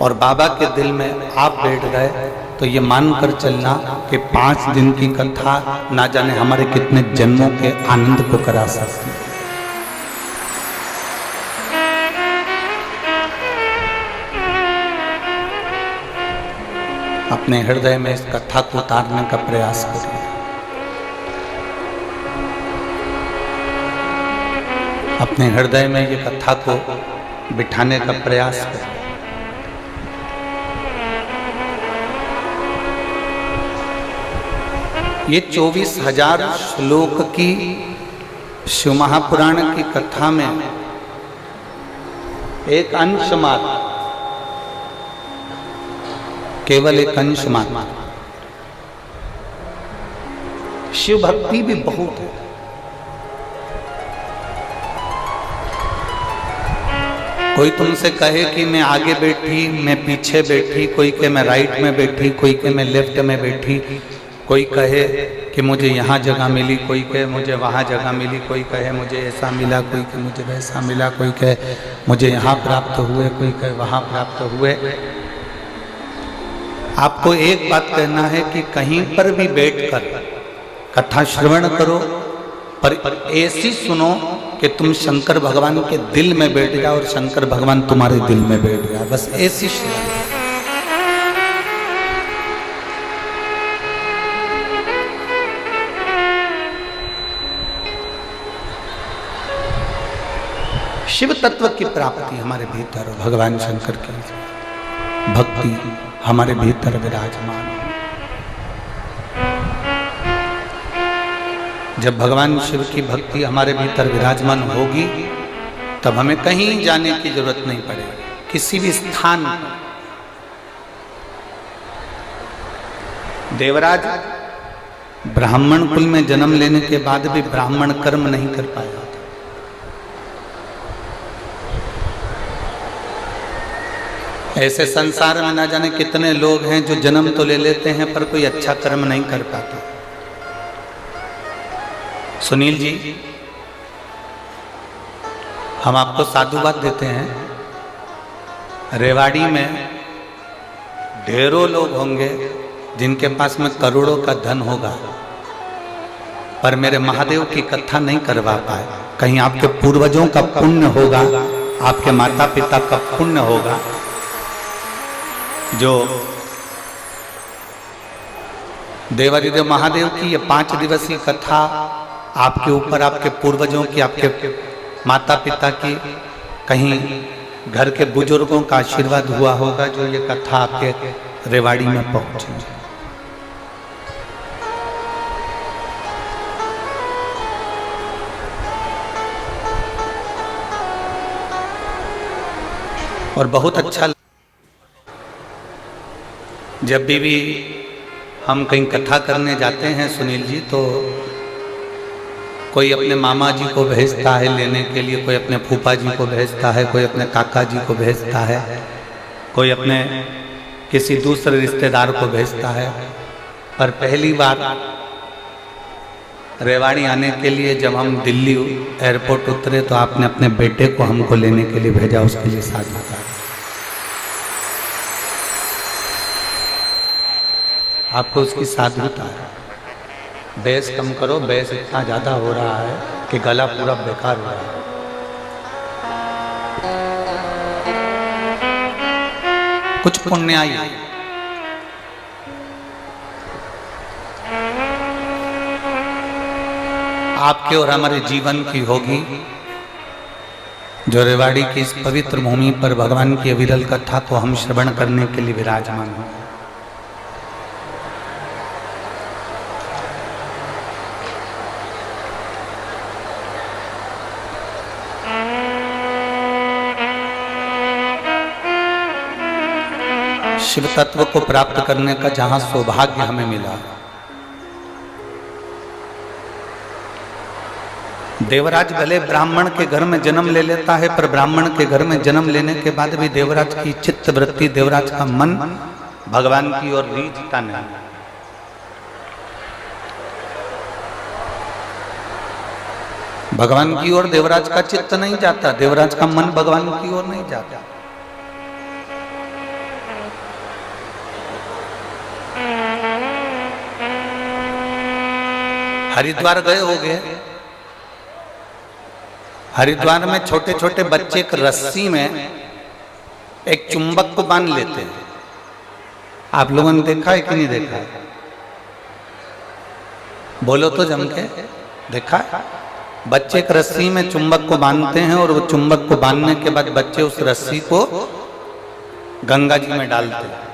और बाबा के दिल में आप बैठ गए, तो ये मानकर चलना कि 5 दिन की कथा ना जाने हमारे कितने जन्मों के आनंद को करा सकती है। अपने हृदय में इस कथा को उतारने का प्रयास करिए। अपने हृदय में ये कथा को बिठाने का प्रयास करिए। ये 24,000 श्लोक की शिव महापुराण की कथा में एक अंश मात्र, केवल एक अंश मात्र। शिव भक्ति भी बहुत है। कोई तुमसे कहे कि मैं आगे बैठी, मैं पीछे बैठी, कोई के मैं राइट में बैठी, कोई के मैं लेफ्ट में बैठी, कोई कहे कि मुझे यहाँ जगह मिली, कोई कहे मुझे वहाँ जगह मिली, कोई कहे मुझे ऐसा मिला, कोई कहे मुझे वैसा मिला, कोई कहे मुझे यहाँ प्राप्त हुए, कोई कहे वहाँ प्राप्त हुए। आपको एक बात कहना है कि कहीं पर भी बैठकर कथा श्रवण करो, पर ऐसी सुनो कि तुम शंकर भगवान के दिल में बैठ जाओ और शंकर भगवान तुम्हारे दिल में बैठ जाए। बस ऐसी श्रवण। शिव तत्व की प्राप्ति हमारे भीतर हो, भगवान शंकर की भक्ति हमारे भीतर विराजमान हो। जब भगवान शिव की भक्ति हमारे भीतर विराजमान होगी, तब हमें कहीं जाने की जरूरत नहीं पड़ेगी। किसी भी स्थान पर देवराज ब्राह्मण कुल में जन्म लेने के बाद भी ब्राह्मण कर्म नहीं कर पाया। ऐसे संसार में ना जाने कितने लोग हैं जो जन्म तो ले लेते हैं पर कोई अच्छा कर्म नहीं कर पाते। सुनील जी, हम आपको साधुवाद देते हैं। रेवाड़ी में ढेरों लोग होंगे जिनके पास में करोड़ों का धन होगा, पर मेरे महादेव की कथा नहीं करवा पाए। कहीं आपके पूर्वजों का पुण्य होगा, आपके माता पिता का पुण्य होगा, जो देवादिदेव महादेव की ये 5 दिवसीय कथा आपके ऊपर, आपके पूर्वजों की, आपके माता पिता की, कहीं घर के बुजुर्गों का आशीर्वाद हुआ होगा, जो ये कथा आपके रेवाड़ी में पहुंची। और बहुत अच्छा, जब भी हम कहीं कथा करने जाते हैं सुनील जी, तो कोई अपने मामा जी को भेजता है लेने के लिए, कोई अपने फूफा जी को भेजता है, कोई अपने काका जी को भेजता है, कोई अपने किसी दूसरे रिश्तेदार को भेजता है। पर पहली बार रेवाड़ी आने के लिए जब हम दिल्ली एयरपोर्ट उतरे, तो आपने अपने बेटे को हमको लेने के लिए भेजा। उसके लिए साधुवाद। आपको उसकी साधुता है। बैस कम करो, बैस इतना ज़्यादा हो रहा है कि गला पूरा बेकार हो रहा है। कुछ पुण्याई आपके और हमारे जीवन की होगी, जो रेवाड़ी की इस पवित्र भूमि पर भगवान की अविरल कथा को हम श्रवण करने के लिए विराजमान हो। शिव तत्व को प्राप्त करने का जहां सौभाग्य हमें मिला, देवराज भले ब्राह्मण के घर में जन्म ले लेता है, पर ब्राह्मण के घर में जन्म लेने के बाद भी देवराज की चित्त वृत्ति, देवराज का मन भगवान की ओर रीझता नहीं। भगवान की ओर देवराज का चित्त नहीं जाता, देवराज का मन भगवान की ओर नहीं जाता। हरिद्वार गए होगे, हरिद्वार में छोटे छोटे बच्चे एक रस्सी में एक चुंबक को बांध लेते हैं। आप लोगों ने देखा है कि नहीं देखा है? बोलो तो जम के, देखा है? बच्चे एक रस्सी में चुंबक को बांधते हैं और वो चुंबक को बांधने के बाद बच्चे उस रस्सी को गंगा जी में डालते हैं।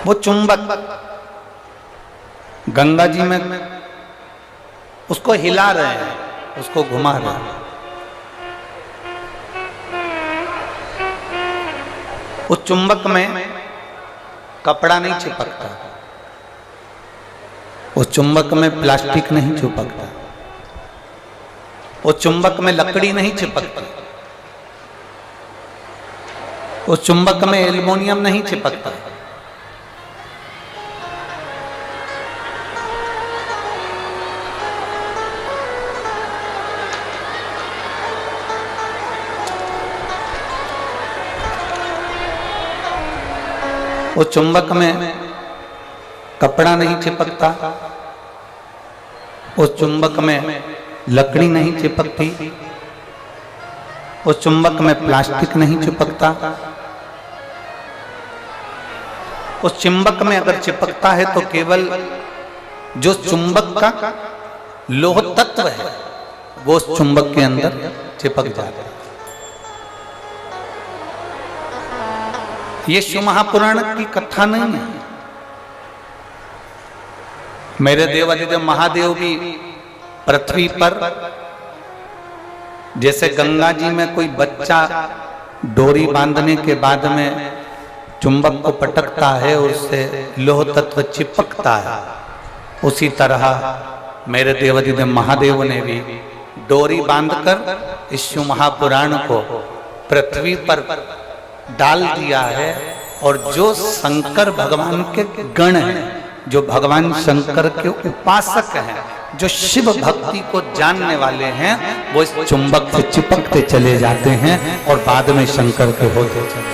वो चुंबक गंगा जी में उसको हिला रहे हैं, उसको घुमा रहे हैं। उस चुंबक में कपड़ा नहीं चिपकता, उस चुंबक में प्लास्टिक नहीं चिपकता, उस चुंबक में लकड़ी नहीं चिपकती, उस चुंबक में एल्युमिनियम नहीं चिपकता। उस चुंबक में कपड़ा नहीं चिपकता, उस चुंबक में लकड़ी नहीं चिपकती, उस चुंबक में प्लास्टिक नहीं चिपकता। उस चुंबक में अगर चिपकता है तो केवल जो चुंबक का लोह तत्व है वो उस चुंबक के अंदर चिपक जाता है। ये शिव महापुराण की कथा नहीं है। मेरे देवादिदेव महादेव भी पृथ्वी पर जैसे गंगा जी में कोई बच्चा डोरी बांधने के बाद में चुंबक को पटकता है और उससे लोह तत्व चिपकता है, उसी तरह मेरे देवादिदेव महादेव ने भी डोरी बांधकर इस शिव महापुराण को पृथ्वी पर डाल दिया है। और जो शंकर भगवान के गण हैं, जो भगवान शंकर के उपासक हैं, जो शिव भक्ति को जानने वाले हैं, वो इस चुंबक से चिपकते चले जाते हैं और बाद में शंकर के होते चले।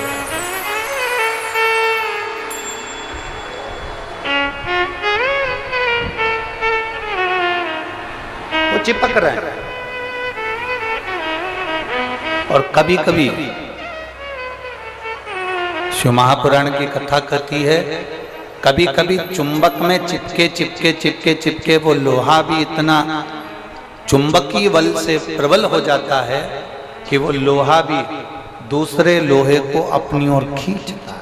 वो चिपक रहे हैं। और कभी कभी शिव महापुराण की कथा कहती है, कभी कभी चुंबक में चिपके चिपके चिपके चिपके वो लोहा भी इतना चुंबकीय बल से प्रबल हो जाता है कि वो लोहा भी दूसरे लोहे को अपनी ओर खींचता है।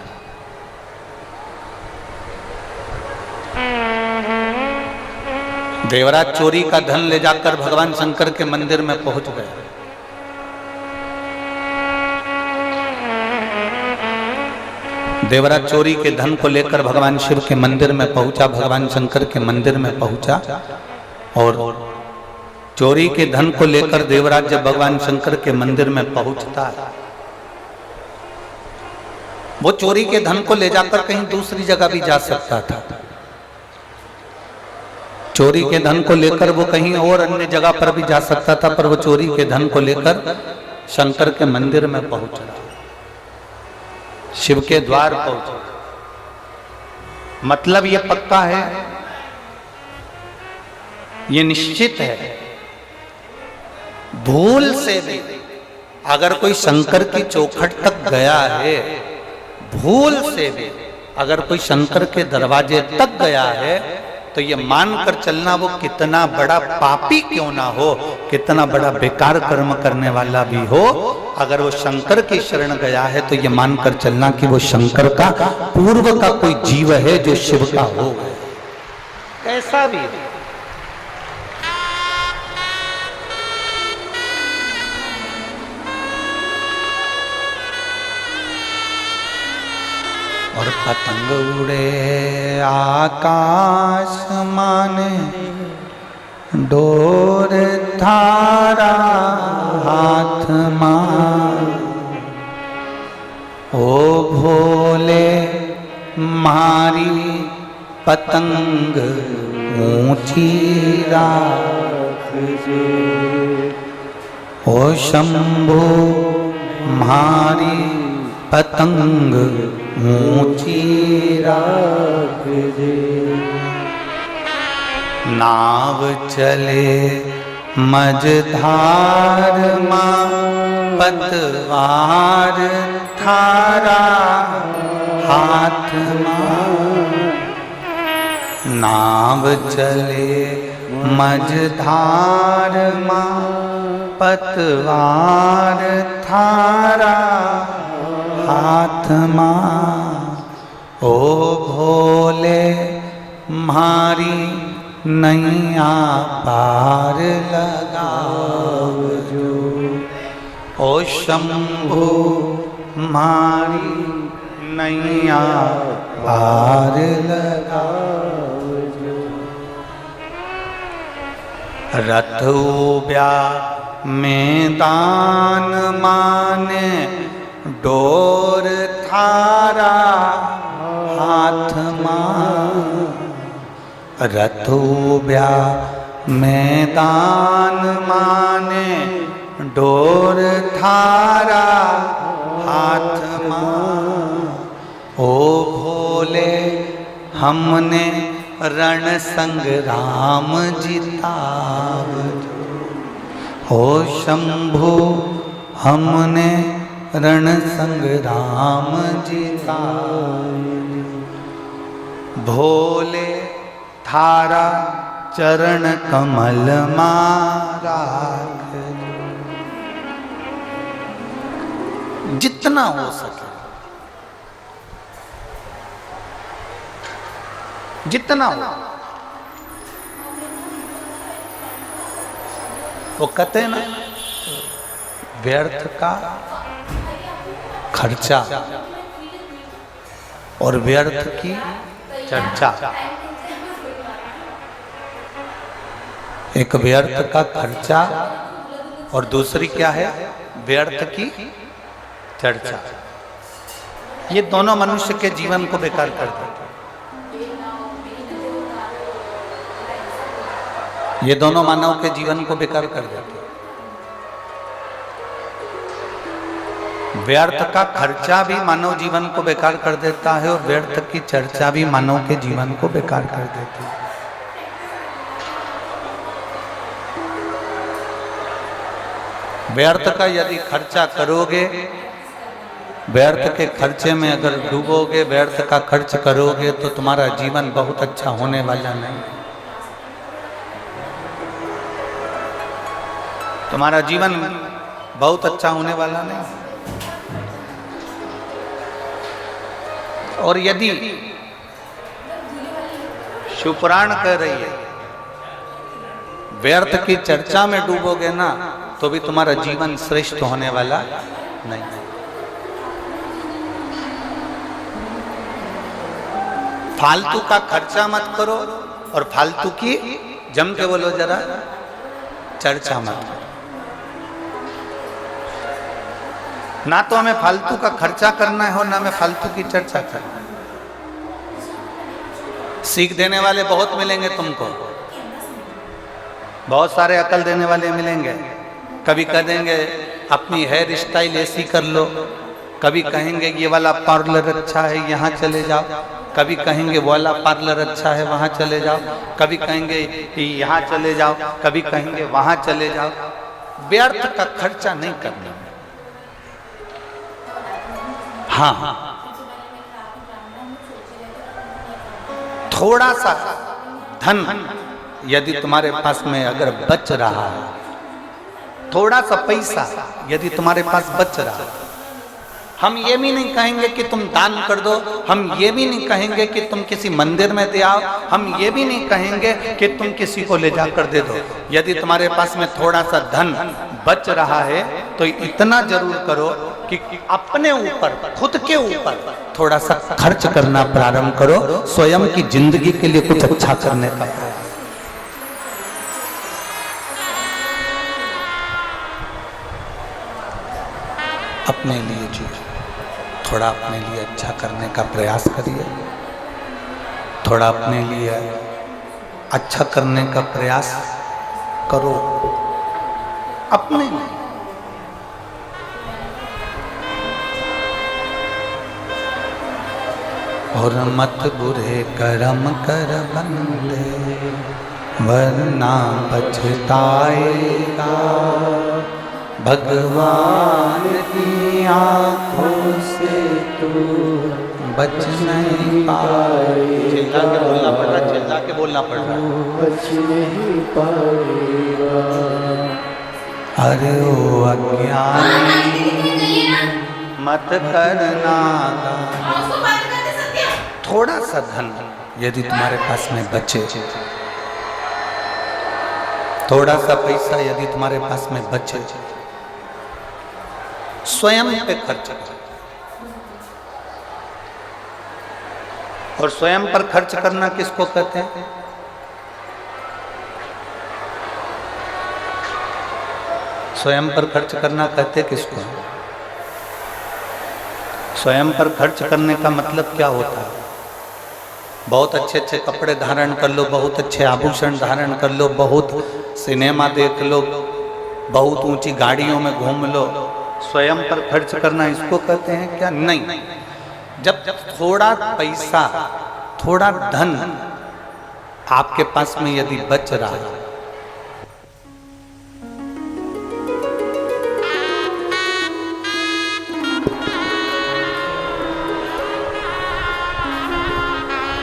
देवराज चोरी का धन ले जाकर भगवान शंकर के मंदिर में पहुंच गए। देवराज चोरी के धन को लेकर भगवान शिव के मंदिर में पहुंचा, भगवान शंकर के मंदिर में पहुंचा और चोरी के धन को लेकर देवराज जब भगवान शंकर के मंदिर में पहुंचता है, वो चोरी के धन को ले जाकर कहीं दूसरी जगह भी जा सकता था। चोरी के धन को लेकर वो कहीं और अन्य जगह पर भी जा सकता था, पर वो चोरी के धन को लेकर शंकर के मंदिर में पहुंचा, शिव के द्वार पहुंचा। मतलब ये पक्का है, ये निश्चित है, भूल से भी अगर कोई शंकर की चौखट तक गया है, भूल से भी अगर कोई शंकर के दरवाजे तक गया है, तो ये मानकर चलना वो कितना बड़ा पापी क्यों ना हो, कितना बड़ा बेकार कर्म करने वाला भी हो, अगर वो शंकर की शरण गया है तो ये मानकर चलना कि वो शंकर का पूर्व का कोई जीव है जो शिव का हो, कैसा भी। और पतंग उड़े आकाश माने, डोर थारा हाथ मान, ओ भोले मारी पतंग ऊंची राखजे, ओ शंभो मारी पतंग ऊंची राखजे। नाव चले मझधार माँ पतवार थारा हाथ माँ। नाव चले मझधार माँ पतवार थारा हाथ माँ। ओ भोले मारी नैया पार लगावजो। ओ शंभु मारी नैया पार लगावजो। रथ उब्या मैदान माने डोर थारा हाथ माँ। रथ उब्या मैदान माने डोर थारा हाथ माँ। ओ भोले हमने रण संग्राम जितावजो। ओ शंभु हमने रण संग्राम जितावजो। भोले थारा चरण कमल मारा। जितना हो सके, जितना हो। वो कहते हैं ना, व्यर्थ का खर्चा और व्यर्थ की चर्चा। एक व्यर्थ का खर्चा और दूसरी क्या है, व्यर्थ की चर्चा। ये दोनों मनुष्य के जीवन को बेकार कर देते। ये दोनों मानव के जीवन को बेकार कर देते। व्यर्थ का खर्चा भी मानव जीवन को बेकार कर देता है और व्यर्थ की चर्चा भी मानव के जीवन को बेकार कर देती है। व्यर्थ का यदि खर्चा करोगे, व्यर्थ के खर्चे में अगर डूबोगे, व्यर्थ का खर्च करोगे तो तुम्हारा जीवन बहुत अच्छा होने वाला नहीं। तुम्हारा जीवन बहुत अच्छा होने वाला नहीं। और यदि शिवपुराण कह रही है व्यर्थ की चर्चा में डूबोगे ना तो भी तुम्हारा जीवन श्रेष्ठ होने वाला नहीं। फालतू का खर्चा मत करो और फालतू की, जम के बोलो जरा, चर्चा मत करो। ना तो हमें फालतू का खर्चा करना है और ना हमें फालतू की चर्चा करना है। सीख देने वाले बहुत मिलेंगे तुमको, बहुत सारे अकल देने वाले मिलेंगे। कभी कह देंगे अपनी हेयर स्टाइल ऐसी कर लो, कभी कहेंगे ये वाला पार्लर अच्छा है यहाँ चले जाओ, कभी कहेंगे वो वाला पार्लर अच्छा है वहाँ चले जाओ, कभी कहेंगे यहाँ चले जाओ, कभी कहेंगे वहाँ चले जाओ। व्यर्थ का खर्चा नहीं करना। हाँ, थोड़ा सा धन यदि तुम्हारे पास में अगर बच रहा है, थोड़ा सा पैसा यदि तुम्हारे पास बच रहा है, हम ये भी नहीं कहेंगे कि तुम दान कर दो, हम ये भी नहीं कहेंगे कि तुम किसी मंदिर में दे आओ, हम ये भी नहीं कहेंगे कि तुम किसी को ले जाकर दे दो। यदि तुम्हारे पास में थोड़ा सा धन बच रहा है तो इतना जरूर करो कि अपने ऊपर, खुद के ऊपर थोड़ा सा खर्च करना प्रारंभ करो, स्वयं की जिंदगी के लिए कुछ अच्छा करने का प्रयास। अपने लिए जी, थोड़ा अपने लिए अच्छा करने का प्रयास करिए, थोड़ा अपने लिए अच्छा करने का प्रयास करो अपने लिए। और मत बुरे कर्म कर बंदे, वरना पछताएगा, भगवान की आंखों से तू बच नहीं पाएगा। चिल्ला के बोलना पड़ रहा, बच नहीं पाएगा। अरे ओ अज्ञानी मत करना, थोड़ा सा धन यदि तुम्हारे पास में बचे, थोड़ा सा पैसा यदि तुम्हारे पास में बचे, स्वयं पे खर्च करो। और स्वयं पर खर्च करना किसको कहते हैं? स्वयं पर खर्च करना कहते किसको? स्वयं पर खर्च करने का मतलब क्या होता है? बहुत अच्छे अच्छे कपड़े धारण कर लो, बहुत अच्छे आभूषण धारण कर लो, बहुत सिनेमा देख लो, बहुत ऊंची गाड़ियों में घूम लो, स्वयं पर खर्च करना इसको कहते हैं क्या? नहीं। जब थोड़ा पैसा, थोड़ा धन आपके पास में यदि बच रहा है,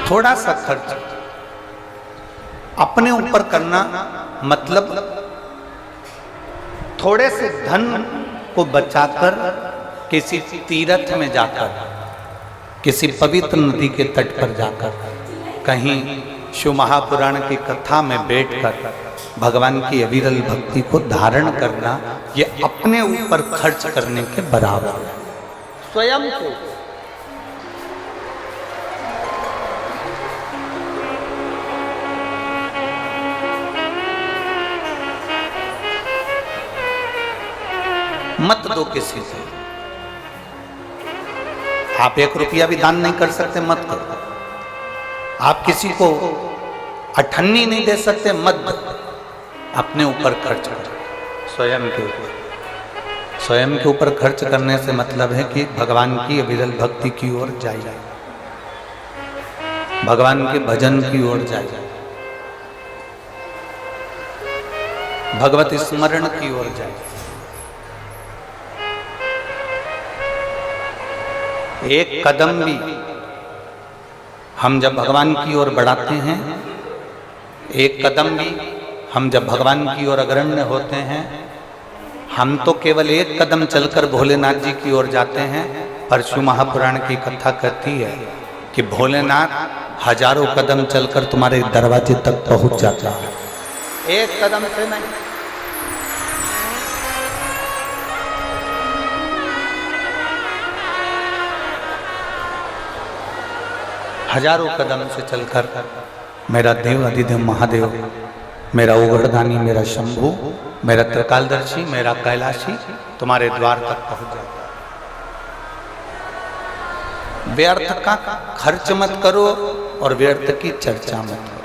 थोड़ा सा खर्च अपने ऊपर करना, मतलब थोड़े से धन को बचाकर किसी तीर्थ में जाकर, किसी पवित्र नदी के तट पर जाकर, कहीं शिव महापुराण की कथा में बैठकर भगवान की अविरल भक्ति को धारण करना, ये अपने ऊपर खर्च करने के बराबर है। स्वयं को मत दो किसी से। आप 1 रुपया भी दान नहीं कर सकते, मत करो। आप किसी को अठन्नी नहीं दे सकते, मत दो। अपने ऊपर खर्च करो, स्वयं के ऊपर। स्वयं के ऊपर खर्च करने से मतलब है कि भगवान की अविरल भक्ति की ओर जाइए, भगवान के भजन की ओर जाइए, भगवत स्मरण की ओर जाइए। एक कदम भी हम जब भगवान की ओर बढ़ाते हैं, एक कदम भी हम जब भगवान की ओर अग्रण्य होते हैं, हम तो केवल एक कदम चलकर भोलेनाथ जी की ओर जाते हैं। पर शिव महापुराण की कथा कहती है कि भोलेनाथ हजारों कदम चलकर तुम्हारे दरवाजे तक पहुंच जाता है, एक कदम से नहीं। हजारों कदम से चलकर मेरा देव अधिदेव महादेव, मेरा उगड़दानी, मेरा शंभू, मेरा त्रिकालदर्शी, मेरा कैलाशी तुम्हारे द्वार तक पहुंच जाता है। व्यर्थ का खर्च मत करो और व्यर्थ की चर्चा मत करो।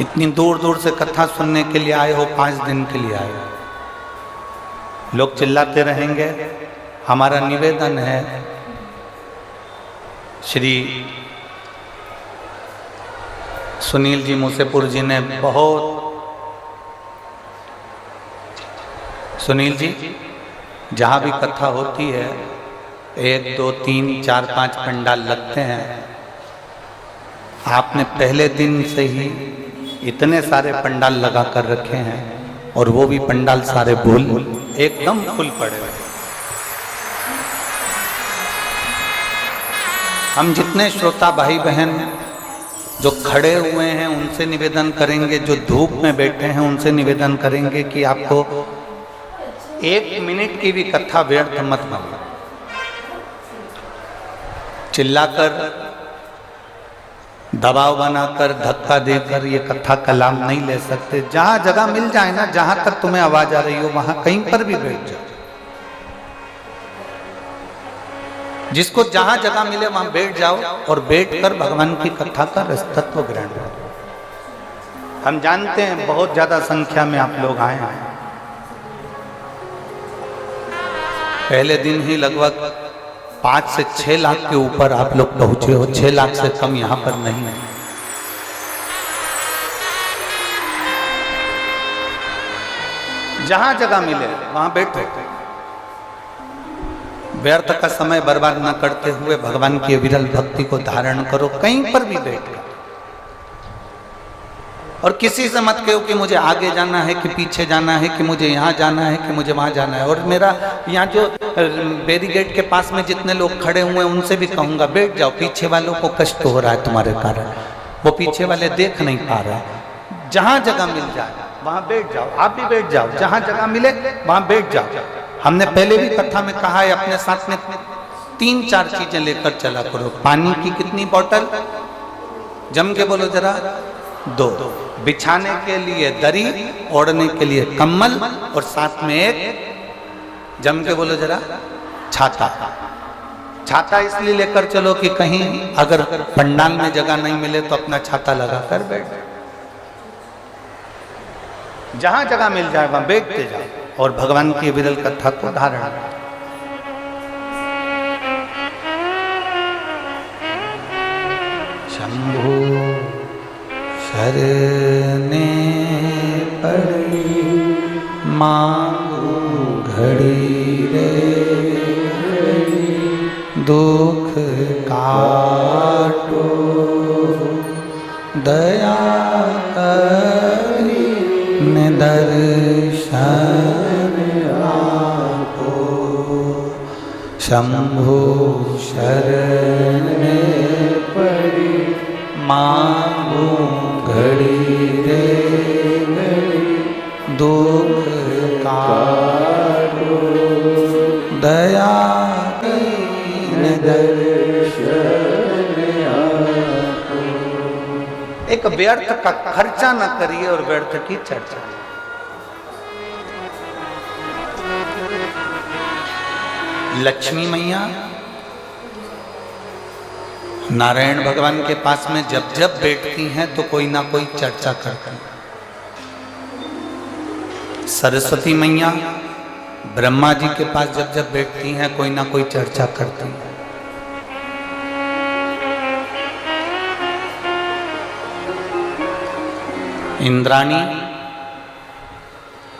इतनी दूर दूर से कथा सुनने के लिए आए हो, 5 दिन के लिए आए हो, लोग चिल्लाते रहेंगे। हमारा निवेदन है, श्री सुनील जी मूसेपुर जी ने सुनील जी जहाँ भी कथा होती है 1 2 3 4 5 पंडाल लगते हैं। आपने पहले दिन से ही इतने सारे पंडाल लगा कर रखे हैं और वो भी पंडाल सारे बोल एकदम फुल पड़े हुए। हम जितने श्रोता भाई बहन जो खड़े हुए हैं उनसे निवेदन करेंगे, जो धूप में बैठे हैं उनसे निवेदन करेंगे कि आपको 1 मिनट की भी कथा व्यर्थ मत मानो। चिल्लाकर, दबाव बनाकर, धक्का देकर ये कथा का लाभ नहीं ले सकते। जहां जगह मिल जाए ना, जहां तक तुम्हें आवाज आ रही हो वहां कहीं पर भी बैठ जाओ। जिसको जहां जगह मिले वहां बैठ जाओ और बैठकर भगवान की कथा का रसतत्व ग्रहण करो। हम जानते हैं बहुत ज्यादा संख्या में आप लोग आए हैं, पहले दिन ही लगभग 5 से 6 लाख के ऊपर आप लोग पहुंचे हो, 6 लाख से कम यहाँ पर नहीं है। जहां जगह मिले वहां बैठो, व्यर्थ का समय बर्बाद न करते हुए भगवान की विरल भक्ति को धारण करो, कहीं पर भी बैठो। और किसी से मत कहो कि मुझे आगे जाना है कि पीछे जाना है, कि मुझे यहाँ जाना है कि मुझे वहाँ जाना है। और मेरा यहाँ जो बैरिकेड के पास में जितने लोग खड़े हुए हैं उनसे भी कहूँगा बैठ जाओ, पीछे वालों को कष्ट हो रहा है तुम्हारे कारण, वो पीछे वाले देख नहीं पा रहे। जहाँ जगह मिल जाए वहाँ बैठ जाओ, आप भी बैठ जाओ, जहाँ जगह मिले वहाँ बैठ जाओ। हमने पहले भी कथा में कहा है, अपने साथ में 3-4 चीजें लेकर चला करो। पानी की कितनी बोतल, जम के बोलो जरा, 2। बिछाने के लिए दरी, ओढ़ने के लिए कम्बल, और साथ में एक, जम के बोलो जरा, छाता। छाता इसलिए लेकर चलो कि कहीं अगर पंडाल में जगह नहीं मिले तो अपना छाता लगाकर बैठ। जहां जगह मिल जाए वहां बैठते जाओ और भगवान की विरल कथा को धारण करो। शंभो शरणे पड़ी मांगू घड़ी रे, दुख काटो दया करी दर्शन आपो। शंभो शरणे पड़ी मांगू घड़ी रे घड़ी, दुख काटो दया कीन दर्शन आपो। एक व्यर्थ का खर्चा न करिए और व्यर्थ की चर्चा। लक्ष्मी मैया नारायण भगवान के पास में जब जब बैठती हैं तो कोई ना कोई चर्चा करती हैं। सरस्वती मैया ब्रह्मा जी के पास जब जब बैठती हैं कोई ना कोई चर्चा करती हैं। इंद्राणी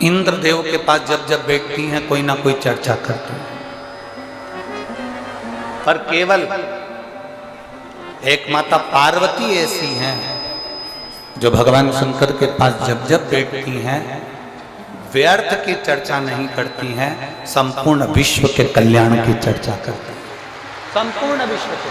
इंद्रदेव के पास जब जब बैठती हैं कोई ना कोई चर्चा करती हैं। पर केवल एक माता पार्वती ऐसी हैं जो भगवान शंकर के पास जब जब बैठती हैं व्यर्थ की चर्चा नहीं करती हैं, संपूर्ण विश्व के कल्याण की चर्चा करती हैं। संपूर्ण विश्व के।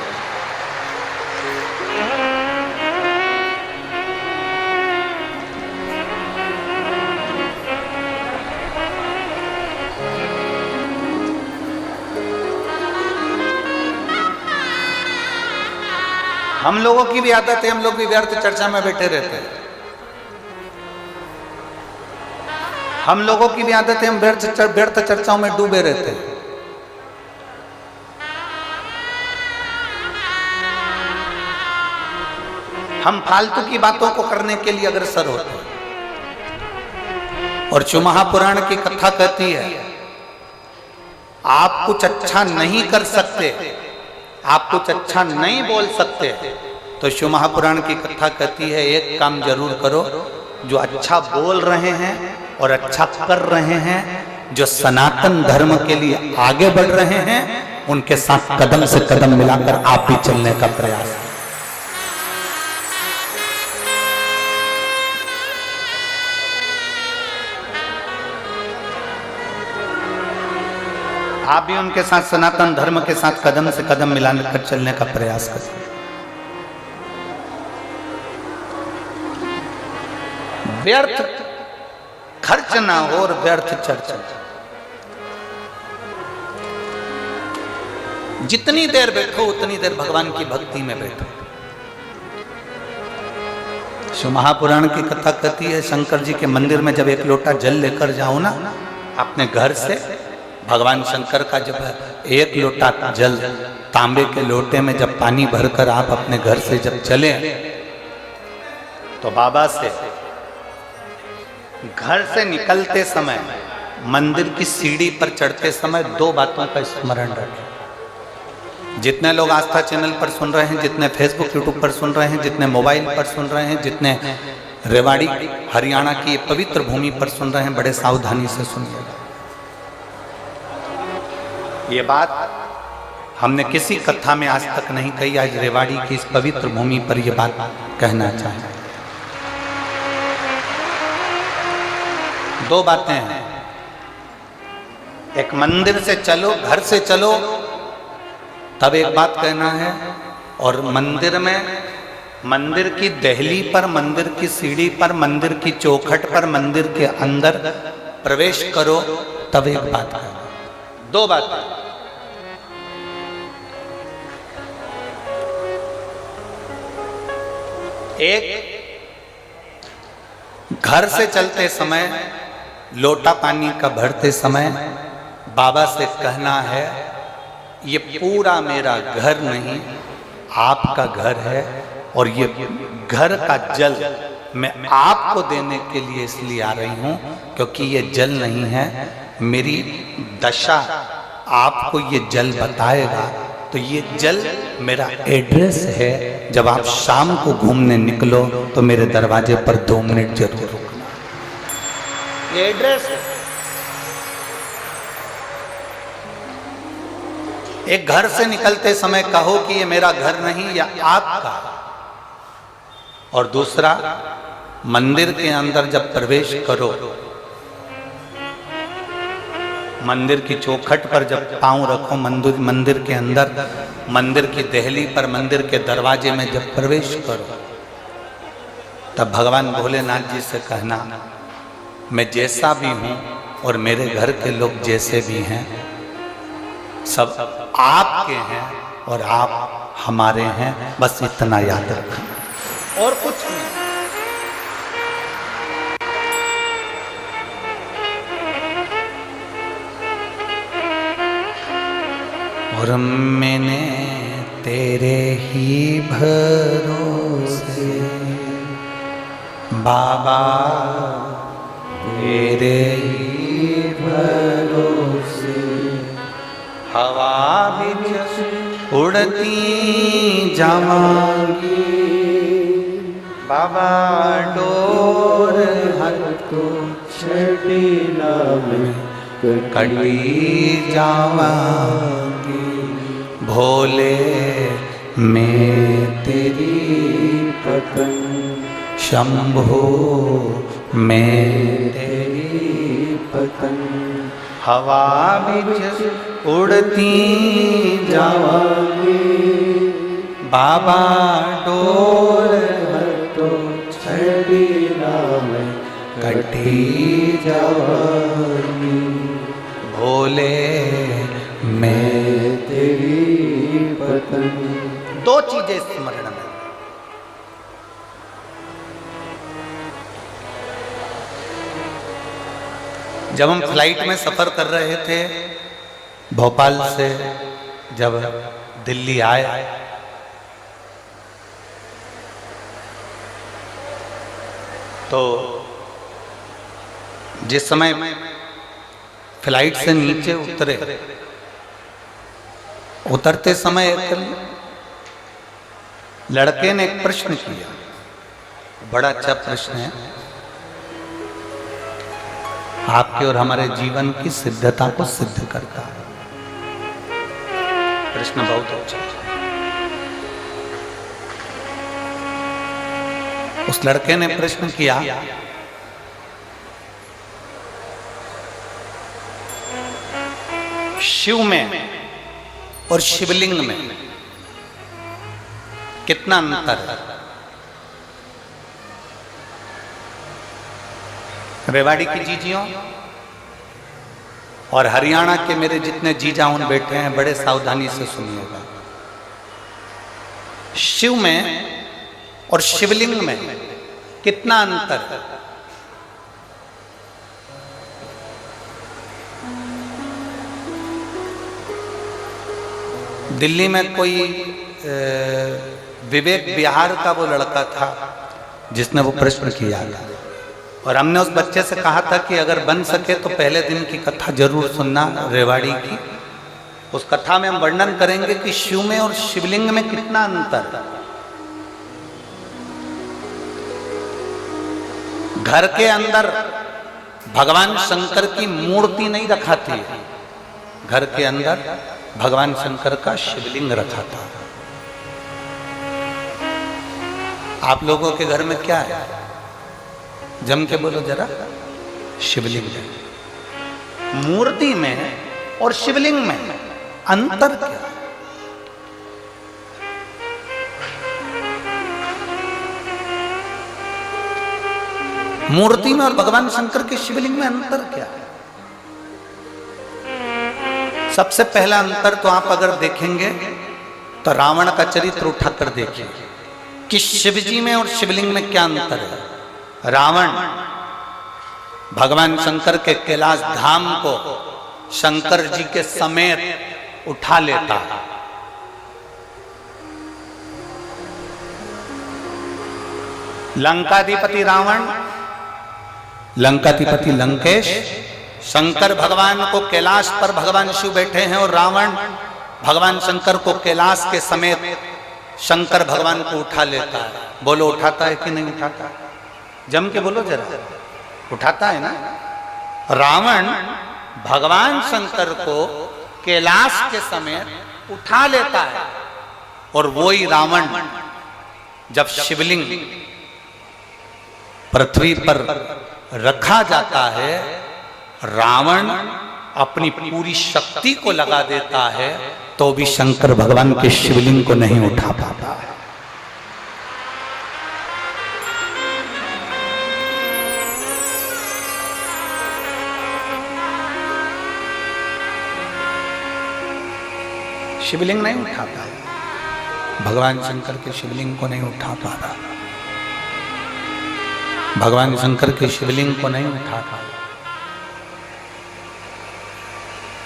हम लोगों की भी आदत है, हम लोग भी व्यर्थ चर्चा में बैठे रहते हैं। हम लोगों की भी आदत है, हम व्यर्थ चर्चाओं में डूबे रहते हैं। हम फालतू की बातों को करने के लिए अग्रसर होते हैं। और शिव महापुराण की कथा कहती है आप कुछ अच्छा नहीं कर सकते, आप कुछ अच्छा नहीं बोल सकते, तो शिव महापुराण की कथा कहती है एक काम जरूर करो, जो अच्छा बोल रहे हैं और अच्छा कर रहे हैं, जो सनातन धर्म के लिए आगे बढ़ रहे हैं, उनके साथ कदम से कदम मिलाकर आप भी चलने का प्रयास करें। आप भी उनके साथ सनातन धर्म के साथ कदम से कदम मिलाने कर चलने का प्रयास करें। व्यर्थ खर्च ना हो और व्यर्थ चर्चा। जितनी देर बैठो उतनी देर भगवान की भक्ति में बैठो। शिव महापुराण की कथा कहती है शंकर जी के मंदिर में जब एक लोटा जल लेकर जाओ ना अपने घर से, भगवान शंकर का जब एक लोटा जल तांबे के लोटे में जब पानी भरकर आप अपने घर से जब चले तो बाबा से घर से निकलते समय मंदिर की सीढ़ी पर चढ़ते समय दो बातों का स्मरण रखें। जितने लोग आस्था चैनल पर सुन रहे हैं, जितने फेसबुक यूट्यूब पर सुन रहे हैं, जितने मोबाइल पर सुन रहे हैं, जितने रेवाड़ी हरियाणा की पवित्र भूमि पर सुन रहे हैं, बड़े सावधानी से सुनिएगा। ये बात हमने किसी कथा में आज तक नहीं कही, आज रेवाड़ी की इस पवित्र भूमि पर यह बात कहना चाहें। दो बातें हैं, एक मंदिर से चलो, घर से चलो तब एक बात कहना है, और मंदिर में, मंदिर की दहली पर, मंदिर की सीढ़ी पर, मंदिर की चौखट पर, मंदिर के अंदर प्रवेश करो तब एक बात कहना। दो बातें। एक, घर से चलते समय, लोटा पानी का भरते समय बाबा से कहना है, ये पूरा मेरा घर नहीं, आपका घर है, और ये घर का जल मैं आपको देने के लिए इसलिए आ रही हूं क्योंकि ये जल नहीं है, मेरी दशा आपको ये जल बताएगा। तो ये जल मेरा एड्रेस है, जब आप शाम को घूमने निकलो तो मेरे दरवाजे पर 2 मिनट जरूर रुकना। ये एड्रेस है। एक, घर से निकलते समय कहो कि ये मेरा घर नहीं, या आपका। और दूसरा, मंदिर के अंदर जब प्रवेश करो, मंदिर की चौखट पर जब पांव रखो, मंदिर के अंदर, मंदिर की दहली पर, मंदिर के दरवाजे में जब प्रवेश करो, तब भगवान भोलेनाथ जी से कहना, मैं जैसा भी हूं और मेरे घर के लोग जैसे भी हैं, सब आपके हैं और आप हमारे हैं, बस इतना याद रखना और कुछ नहीं। और मैंने तेरे ही भरोसे बाबा, तेरे ही भरोसे हवा बिच उड़ती जावांगी, बाबा डोर हर तो छड़ीला में कटी जावांगी, भोले मैं तेरी पतंग, शंभो मैं तेरी पतंग, हवा बिच उड़ती जावांगी, बाबा डोर हटो छड़ीला में कटी जावांगी, भोले मैं तेरी पतंग। दो चीजें स्मरण में। जब हम फ्लाइट में सफर कर रहे थे, भोपाल से जब दिल्ली आए, तो जिस समय फ्लाइट से नीचे उतरते समय एक लड़के ने एक प्रश्न किया, बड़ा अच्छा प्रश्न है, आपके और हमारे जीवन की सिद्धता को सिद्ध करता है। प्रश्न बहुत अच्छा है। उस लड़के ने प्रश्न किया, शिव में और शिवलिंग में कितना अंतर है? रेवाड़ी की जीजियों और हरियाणा के मेरे जितने जीजाउन बैठे हैं, बड़े सावधानी से सुनिएगा। शिव में और शिवलिंग में कितना अंतर है? दिल्ली में कोई विवेक बिहार का वो लड़का था जिसने वो प्रश्न किया था। और हमने उस बच्चे से कहा था कि अगर बन सके तो पहले दिन की कथा जरूर सुनना रेवाड़ी की। उस कथा में हम वर्णन करेंगे कि शिव में और शिवलिंग में कितना अंतर है। घर के अंदर भगवान शंकर की मूर्ति नहीं रखा थी, घर के अंदर भगवान शंकर का शिवलिंग रखा था। आप लोगों के घर में क्या है? जम के बोलो जरा। शिवलिंग है। मूर्ति में और शिवलिंग में अंतर क्या है? मूर्ति में और भगवान शंकर के शिवलिंग में अंतर क्या है? सबसे पहला अंतर तो आप अगर देखेंगे तो रावण का चरित्र उठाकर देखिए कि शिव जी में और शिवलिंग में क्या अंतर है। रावण भगवान शंकर के कैलाश धाम को शंकर जी के समेत उठा लेता है। लंकाधिपति रावण, लंकाधिपति लंकेश, शंकर भगवान को कैलाश पर भगवान शिव बैठे हैं और रावण भगवान शंकर को कैलाश के समेत शंकर भगवान को उठा लेता है। बोलो उठाता है कि नहीं उठाता? जम के बोलो जरा। उठाता है ना। रावण भगवान शंकर को कैलाश के समेत उठा लेता है और वही रावण जब शिवलिंग पृथ्वी पर रखा जाता है, रावण अपनी पूरी शक्ति को लगा देता है तो भी शंकर भगवान के शिवलिंग को नहीं उठा पाता है। शिवलिंग नहीं उठा पाया, भगवान शंकर के शिवलिंग को नहीं उठा पा रहा, भगवान शंकर के शिवलिंग को नहीं उठा पाया।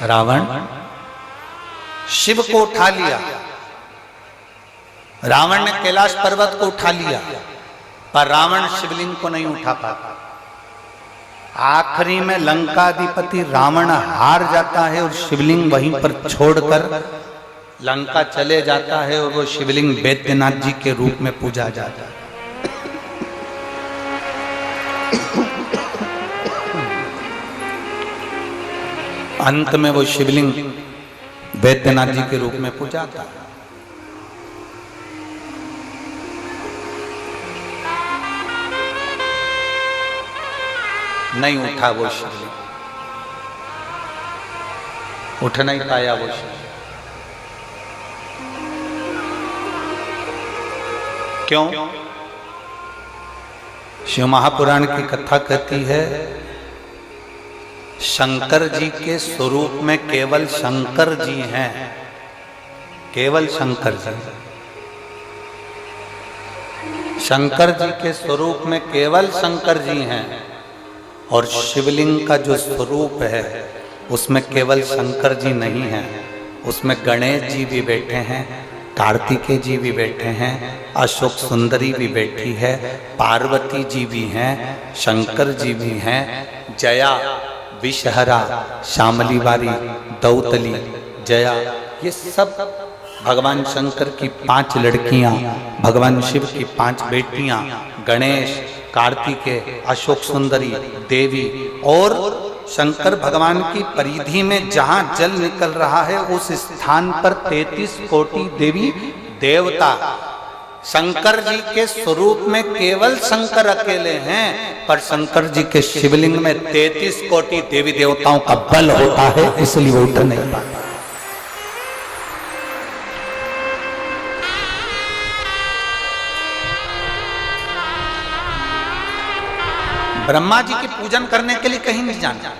रावण शिव को उठा लिया, रावण ने कैलाश पर्वत को उठा लिया, पर रावण शिवलिंग को नहीं उठा पाता। आखिरी में लंकाधिपति रावण हार जाता है और शिवलिंग वहीं पर छोड़कर लंका चले जाता है और वो शिवलिंग वैद्यनाथ जी के रूप में पूजा जाता है। अंत में वो शिवलिंग वैद्यनाथ जी के रूप में पूजा था। नहीं उठा वो शिवलिंग, उठ नहीं पाया वो शिवलिंग। क्यों? शिव महापुराण की कथा कहती है शंकर जी के स्वरूप में केवल शंकर जी हैं, केवल शंकर जी। शंकर जी के स्वरूप में केवल शंकर जी हैं और शिवलिंग का जो स्वरूप है उसमें केवल शंकर जी नहीं हैं, उसमें गणेश जी भी बैठे हैं, कार्तिकेय जी भी बैठे हैं, अशोक सुंदरी भी बैठी है, पार्वती जी भी हैं, शंकर जी भी हैं, जया, विषहरा, श्यामली वारी, दौतली, जया, ये सब भगवान शंकर की 5 लड़कियां, भगवान शिव की 5 बेटियां, गणेश, कार्तिकेय, अशोक सुंदरी, देवी और शंकर भगवान की परिधि में जहां जल निकल रहा है उस स्थान पर 33 कोटि देवी देवता। शंकर जी के स्वरूप में केवल शंकर अकेले हैं, पर शंकर जी के शिवलिंग में 33 कोटि देवी देवताओं का बल होता है, इसलिए वो उठ नहीं पाता। ब्रह्मा जी की पूजन करने के लिए कहीं नहीं जाना,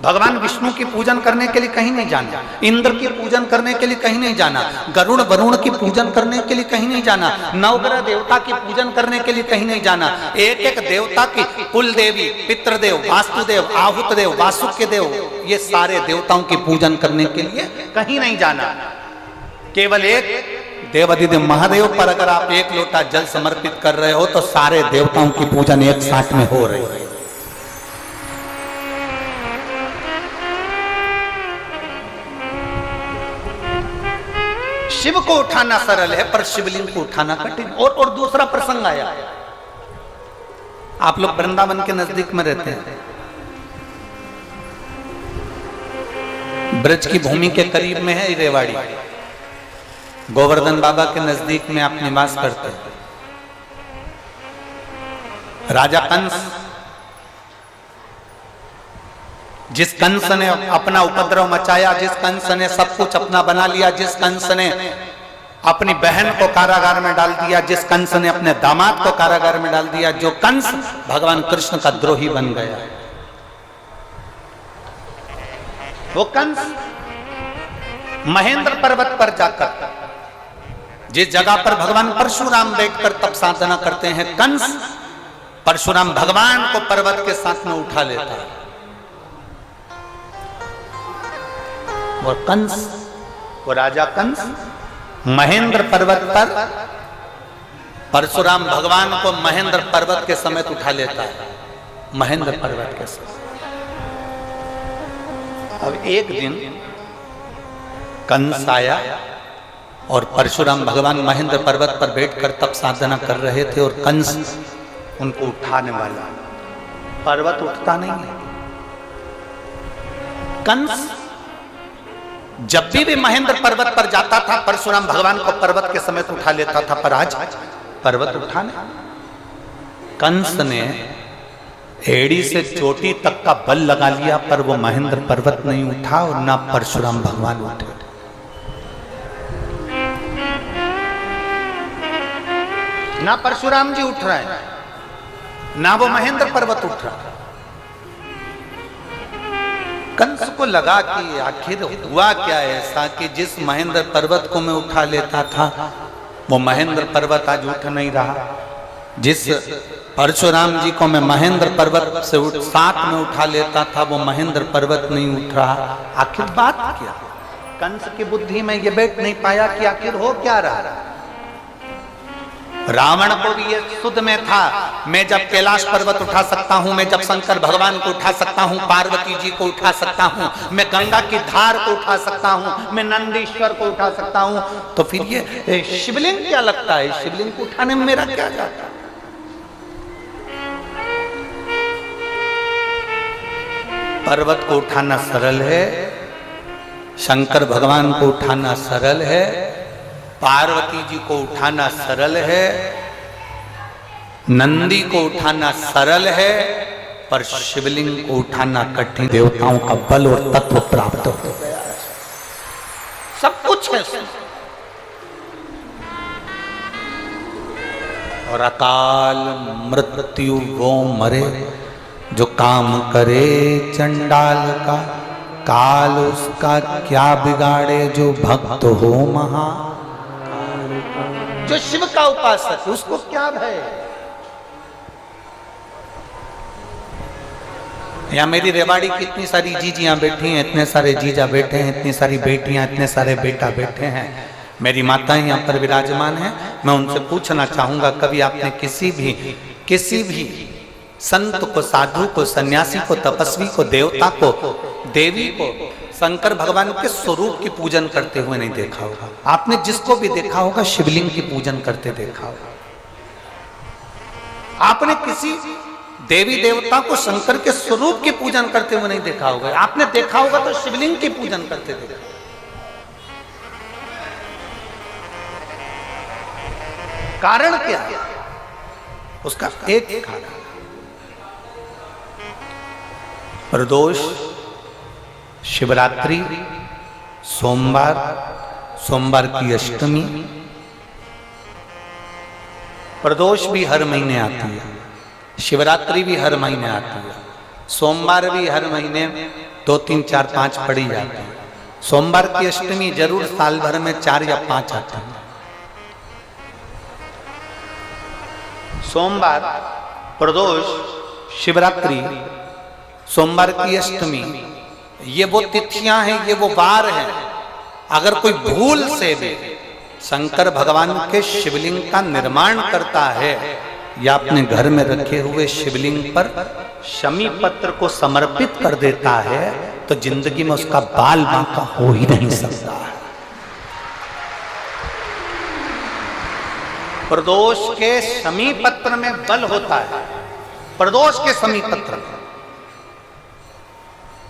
भगवान विष्णु की पूजन करने के लिए कहीं नहीं जाना, इंद्र की पूजन करने के लिए कहीं नहीं जाना, गरुड़ वरुण की पूजन करने के लिए कहीं नहीं जाना, नवग्रह देवता की पूजन करने के लिए कहीं नहीं जाना। एक एक देवता की कुल देवी, पितृदेव, वास्तुदेव, आहुतदेव, वासुकी देव, ये सारे देवताओं की पूजन करने के लिए कहीं नहीं जाना। केवल एक देवाधिदेव महादेव पर अगर आप 1 लोटा जल समर्पित कर रहे हो तो सारे देवताओं की पूजन एक साथ में हो रही है। शिव को उठाना सरल है पर शिवलिंग को उठाना कठिन। और दूसरा प्रसंग आया, आप लोग वृंदावन के नजदीक में रहते हैं, ब्रज की भूमि के करीब में है रेवाड़ी, गोवर्धन बाबा के नजदीक में आप निवास करते हैं। राजा कंस, जिस कंस ने अपना उपद्रव मचाया, जिस कंस ने सब कुछ अपना बना लिया, जिस कंस ने अपनी बहन को कारागार में डाल दिया, जिस कंस ने अपने दामाद को कारागार में डाल दिया, जो कंस भगवान कृष्ण का द्रोही बन गया, वो कंस महेंद्र पर्वत पर जाकर, जिस जगह पर भगवान परशुराम बैठकर तप साधना करते हैं, कंस परशुराम भगवान को पर्वत के साथ में उठा लेता है। और कंस, वो राजा कंस महेंद्र पर्वत पर परशुराम भगवान को महेंद्र पर्वत के समेत उठा लेता है, महेंद्र पर्वत के समेत। अब एक दिन कंस आया और परशुराम भगवान महेंद्र पर्वत पर बैठकर तप साधना कर रहे थे और कंस उनको उठाने वाला, पर्वत उठता नहीं है। कंस जब भी महेंद्र पर्वत पर जाता था परशुराम भगवान को पर्वत के समेत उठा लेता था, पर आज पर्वत उठाने, कंस ने एड़ी से चोटी तक का बल लगा लिया पर वो महेंद्र पर्वत नहीं उठा और ना परशुराम भगवान उठे। ना परशुराम जी उठ रहे हैं, ना वो महेंद्र पर्वत उठ रहा। कंस को लगा कि आखिर हुआ क्या ऐसा कि जिस महेंद्र पर्वत को मैं उठा लेता था वो महेंद्र पर्वत आज उठ नहीं रहा, जिस परशुराम जी को मैं महेंद्र पर्वत से साथ में उठा लेता था वो महेंद्र पर्वत नहीं उठ रहा। आखिर बात क्या? कंस की बुद्धि में ये बैठ नहीं पाया कि आखिर हो क्या रहा। रावण को भी ये सुध में था, मैं जब कैलाश पर्वत उठा सकता हूं, मैं जब शंकर भगवान को उठा सकता हूं, पार्वती जी को उठा सकता हूं, मैं गंगा की धार को उठा सकता हूं, मैं नंदीश्वर को उठा सकता हूं, तो फिर ये शिवलिंग क्या लगता है, शिवलिंग को उठाने में मेरा क्या जाता है। पर्वत को उठाना सरल है, शंकर भगवान को उठाना सरल है, पार्वती जी को उठाना सरल है, नंदी को उठाना सरल है, पर शिवलिंग को उठाना कठिन। देवताओं का बल और तत्व प्राप्त हो गया है, सब कुछ है। और अकाल मृत्यु वो मरे जो काम करे चंडाल का, काल उसका क्या बिगाड़े जो भक्त हो महा। जो शिव का उपासक उसको क्या भय। यहां मेरी रेवाड़ी की इतनी सारी जीजियां बैठी हैं, इतने सारे जीजा बैठे हैं, इतनी सारी बेटियां, इतने सारे बेटा बैठे हैं, मेरी माताएं यहाँ पर विराजमान हैं। मैं उनसे पूछना चाहूंगा, कभी आपने किसी भी संत को, साधु को, सन्यासी को, तपस्वी को, देवता को, देवी को शंकर भगवान के स्वरूप की पूजन करते हुए नहीं देखा होगा। आपने जिसको भी देखा होगा शिवलिंग की पूजन करते देखा होगा। आपने किसी देवी देवता को शंकर के स्वरूप की पूजन करते हुए नहीं देखा होगा। आपने देखा होगा तो शिवलिंग की पूजन करते देखा। कारण क्या? उसका एक कारण, प्रदोष, शिवरात्रि, सोमवार की अष्टमी। प्रदोष भी हर महीने आती है, शिवरात्रि भी हर महीने आती है, सोमवार भी हर महीने 2, 3, 4, 5 पड़ी जाती है। सोमवार की अष्टमी जरूर साल भर में 4 या 5 आती है। सोमवार, प्रदोष, शिवरात्रि, सोमवार की अष्टमी, ये वो तिथियां हैं, ये वो वार हैं। अगर कोई भूल से भी शंकर भगवान के शिवलिंग का निर्माण करता है या अपने घर में रखे हुए शिवलिंग पर शमी पत्र को समर्पित कर देता है तो जिंदगी में उसका बाल बांका हो ही नहीं सकता। प्रदोष के समीप पत्र में बल होता है, प्रदोष के समीप पत्र में।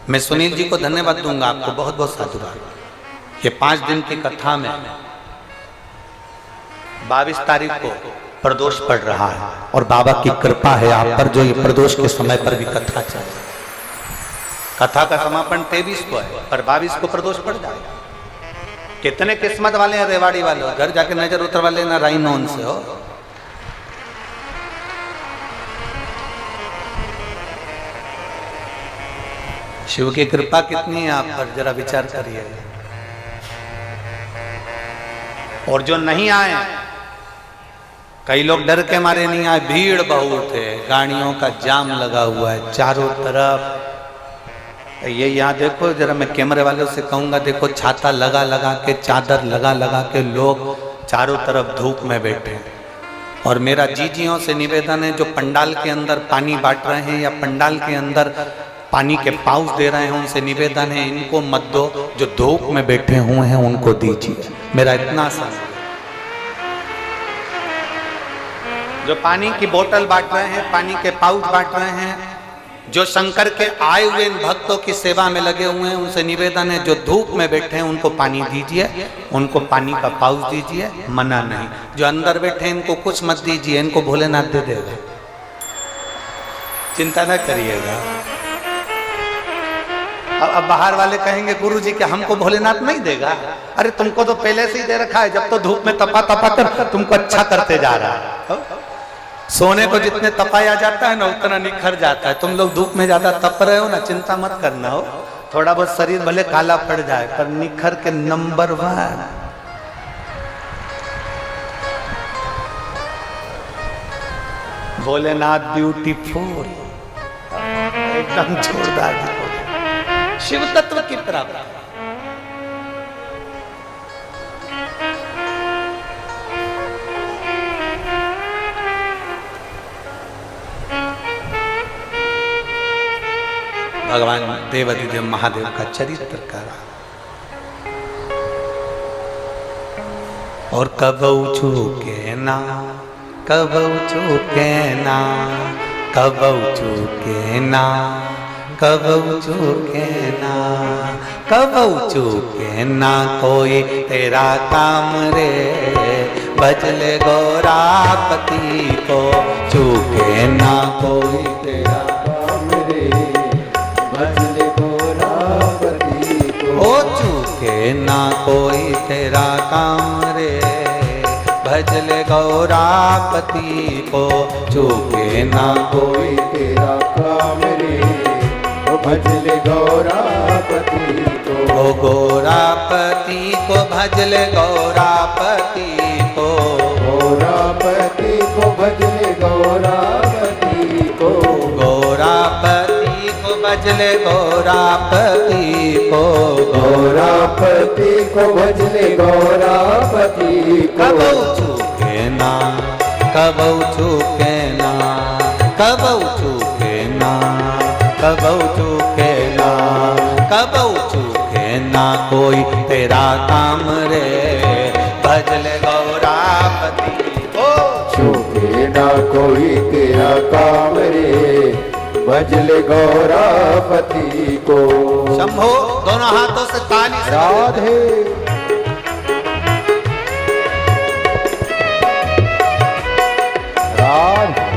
मैं सुनील जी को धन्यवाद दूंगा, आपको बहुत बहुत साधुवाद। ये 5 दिन की कथा में 22 तारीख को प्रदोष पड़ रहा है और बाबा की कृपा है आप पर, जो ये प्रदोष के समय पर भी कथा चल रही। कथा का समापन 23 को है, पर 22 को प्रदोष पड़ जाएगा। कितने किस्मत वाले हैं रेवाड़ी वाले, घर जाके नजर उतर वाले ना राइनोन से हो। शिव की कृपा कितनी है आप पर, जरा विचार करिए। और जो नहीं आए, कई लोग डर के मारे नहीं आए, भीड़ बहुत है, गाड़ियों का जाम लगा हुआ है चारों तरफ। ये यहाँ देखो जरा, मैं कैमरे वालों से कहूंगा, देखो छाता लगा लगा के, चादर लगा लगा के लोग चारों तरफ धूप में बैठे हैं। और मेरा जीजियों से निवेदन है, जो पंडाल के अंदर पानी बांट रहे हैं या पंडाल के अंदर पानी के पाउच दे रहे हैं, उनसे निवेदन है इनको मत दो, जो धूप में बैठे हुए हैं उनको दीजिए। मेरा इतना सा, जो पानी की बोतल बांट रहे हैं, पानी के पाउच बांट रहे हैं, जो शंकर के आए हुए इन भक्तों की सेवा में लगे हुए हैं, उनसे निवेदन है जो धूप में बैठे हैं उनको पानी दीजिए, उनको पानी का पाउच दीजिए, मना नहीं। जो अंदर बैठे हैं इनको कुछ मत दीजिए, इनको भोलेनाथ दे देगा, चिंता न करिएगा। अब बाहर वाले कहेंगे गुरु जी कि हमको भोलेनाथ नहीं देगा। अरे तुमको तो पहले से ही दे रखा है, जब तो धूप में तपा तपा कर तुमको अच्छा करते जा रहा है। सोने को जितने तपाया जाता है ना उतना निखर जाता है। तुम लोग धूप में ज्यादा तप रहे हो ना, चिंता मत करना हो, थोड़ा बहुत शरीर भले काला पड़ जाए पर निखर के नंबर 1। भोलेनाथ ब्यूटीफुल, एकदम जोरदार शिव तत्व की प्राप्ति। भगवान देवाधिदेव महादेव का चरित्र करा। और कबऊ चूके ना, कबऊ चूके ना, कबऊ चूके ना, कबऊ चूके ना, कबऊ चूके ना कोई तेरा काम रे, भजले गौरापति को चूके ना कोई तेरा काम रे, भजले गौरापति को। ओ चूके ना कोई तेरा काम रे, भजले गौरापति को, चूके ना कोई तेरा काम रे, भजले गौरापति को। ओ गौरापति को भजले गौरापति को, गौरापति को भजले गौरापति को, गौरापति को भजले गौरापति को, गौरापति को भजले गौरापति को। कबऊ चूके ना, कबऊ चूके ना, कबऊ चूके ना, कबऊ चूके ना, कबऊ चूके ना कोई तेरा काम रे, भजले गौरापति को। चूके ना कोई तेरा काम रे, भजले गौरापति को। शंभो, दोनों हाथों से ताली से राधे। राधे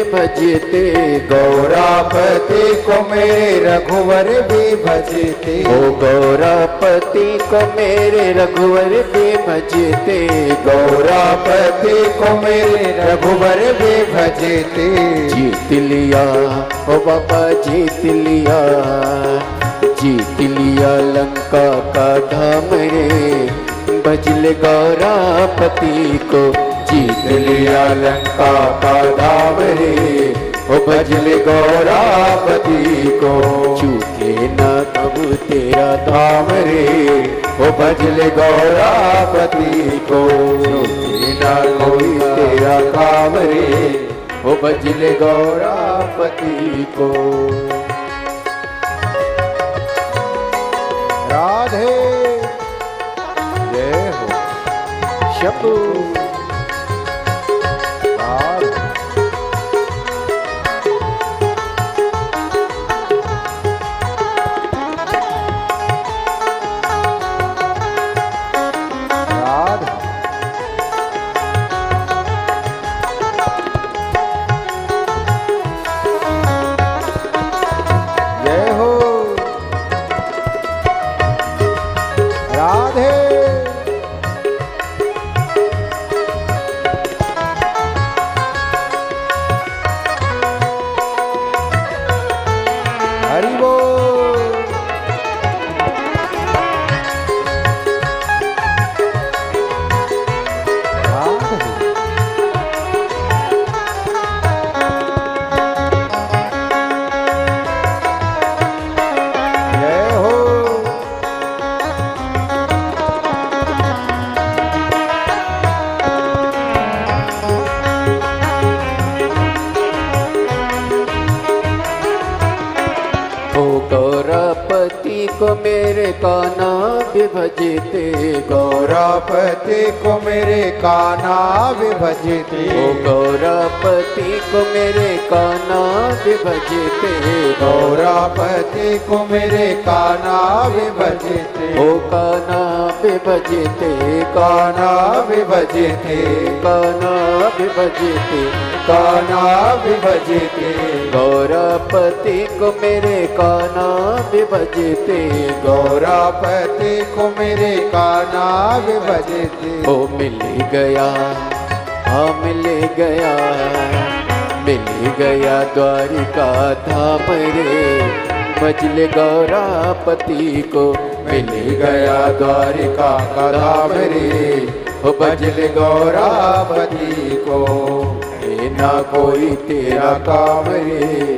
भजते, गौरापति को मेरे रघुवर भी भजते, ओ गौरापति को मेरे रघुवर भी भजते, गौरापति को मेरे रघुवर भी भजते। जीत लिया ओ बाबा जीत लिया, जीत लिया लंका का धाम रे, भजले गौरापति को, जीत लिया लंका का धाम रे, ओ भजले गौरापति को। चूके न कबू तेरा धाम रे, ओ भजले गौरापति को। चूके न कोई तेरा काम रे, ओ भजले गौरापति को। राधे जय हो शंभू। गौरापति को मेरे कान्हा भी भजते, गौरापति को मेरे कान्हा भी भजते, ओ गौरापति को मेरे कान्हा भी भजते, गौरापति को मेरे कान्हा भी भजते, ओ कान्हा भी भजते, कान्हा भी भजते, कान्हा भी भजते, कान्हा भी भजते। गौरापति को मेरे कान्हा भी भजते, गौरापति को मेरे कान्हा भी भजते। ओ मिल गया हाँ मिल गया, मिल गया द्वारिका धाम रे, भजले गौरापति को, मिल गया द्वारिका का धाम रे, ओ भजले गौरापति को। ना कोई तेरा काम रे,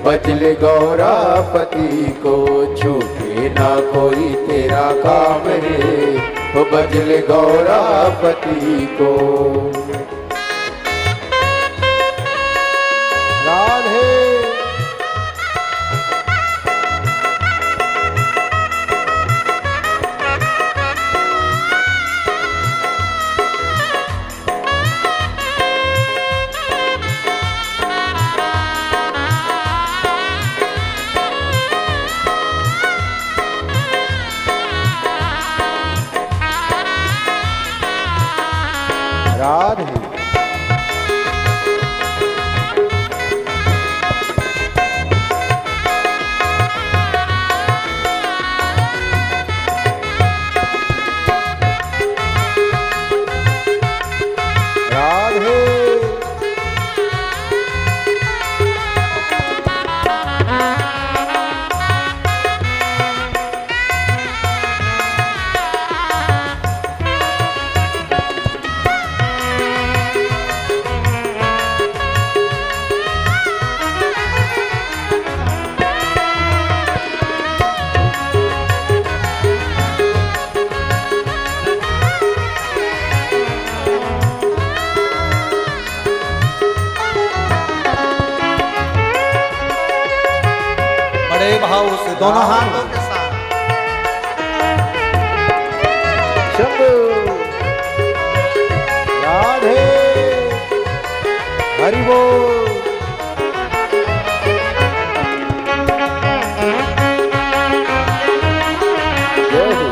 भजले गौरापति को। छूटे ना कोई तेरा काम रे, ओ भजले गौरापति को। राधे राधे बड़े भाव से दोनों हाथों के साथ शंभू। राधे हरि बोल। जय हो।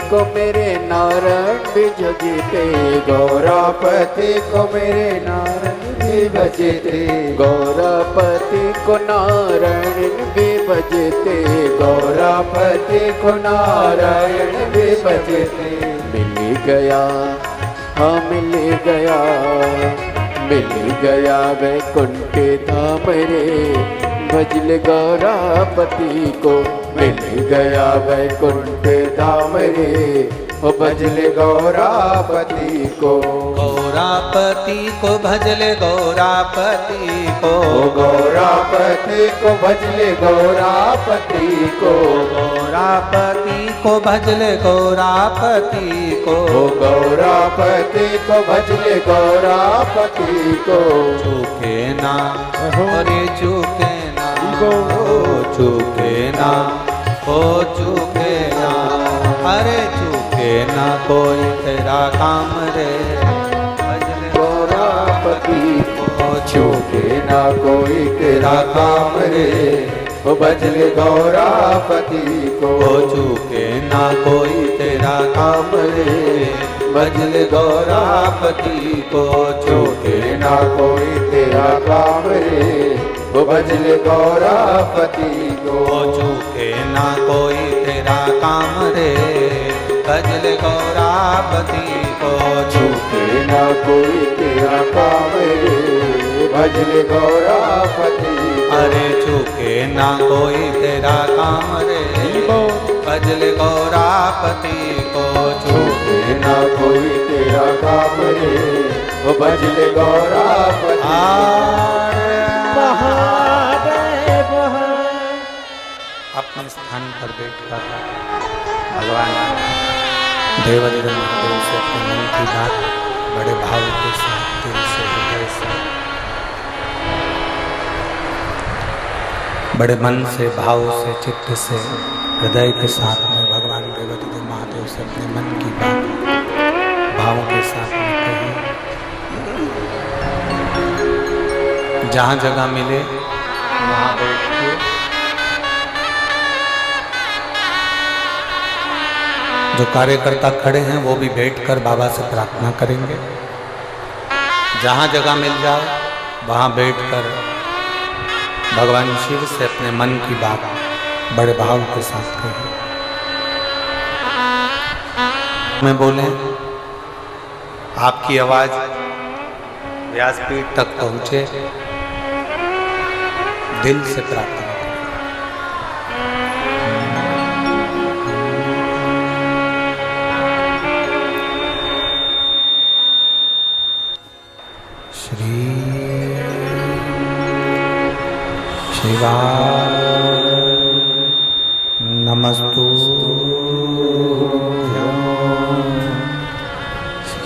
को मेरे नारायण भी भजते, गौरापति को मेरे नारायण भी भजते, गौरापति को नारायण भी भजते, गौरापति को नारायण भी भजते। मिल गया, हाँ मिल गया, मिल गया वैकुंठ धाम रे, भजल गौरापति को मिल गया वैकुंठ धाम रे, ओ भजले गौरापति को। गौरापति को भजले गौरापति को, ओ गौरापति को भजले गौरापति को, गौरापति को भजले गौरापति को, ओ गौरापति को भजले गौरापति को। चूके ना, अरे चूके ना, ओ चूके ना, ओ चूके ना, अरे चूके ना कोई तेरा काम रे, भजले गौरापति को चूके ना कोई तेरा काम रे, ओ भजले गौरापति को। चूके ना कोई तेरा काम रे, भजले गौरापति को। चूके ना कोई तेरा काम रे, ओ भजले गौरापति को। चूके ना कोई तेरा काम रे, भजले गौरापति को। चूके ना कोई तेरा काम रे, भजले गौरापति को। अरे चूके ना कोई तेरा काम रे, भजले गौरापति को। चूके ना कोई तेरा काम रे, ओ भजले गौरापति। अपने स्थान पर बैठकर भगवान देवाधिदेव महादेव से अपने मन की बात बड़े भाव के साथ, दिल से, हृदय से, बड़े मन से, भाव से, चित्त से, हृदय के साथ में भगवान देवाधिदेव महादेव से अपने मन की बात भावों के साथ में कही। जहाँ जगह मिले वहाँ बैठिए। जो कार्यकर्ता खड़े हैं वो भी बैठकर बाबा से प्रार्थना करेंगे। जहाँ जगह मिल जाए वहाँ बैठकर भगवान शिव से अपने मन की बात बड़े भाव के साथ कहें। मैं बोले आपकी आवाज व्यासपीठ तक पहुँचे, दिल से प्रार्थना करें। श्री शिवाय नमस्तु।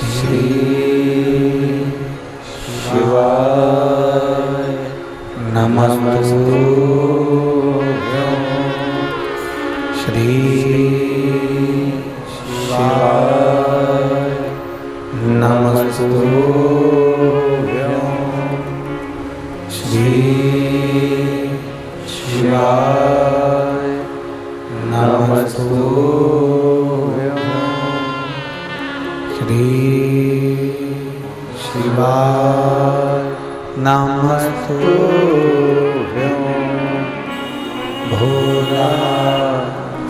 श्री शिवाय नमस्तु। श्री शिवाय नमस्तु। श्री शिवाय नमस्तु। श्री शिवाय नमस्तु। भोला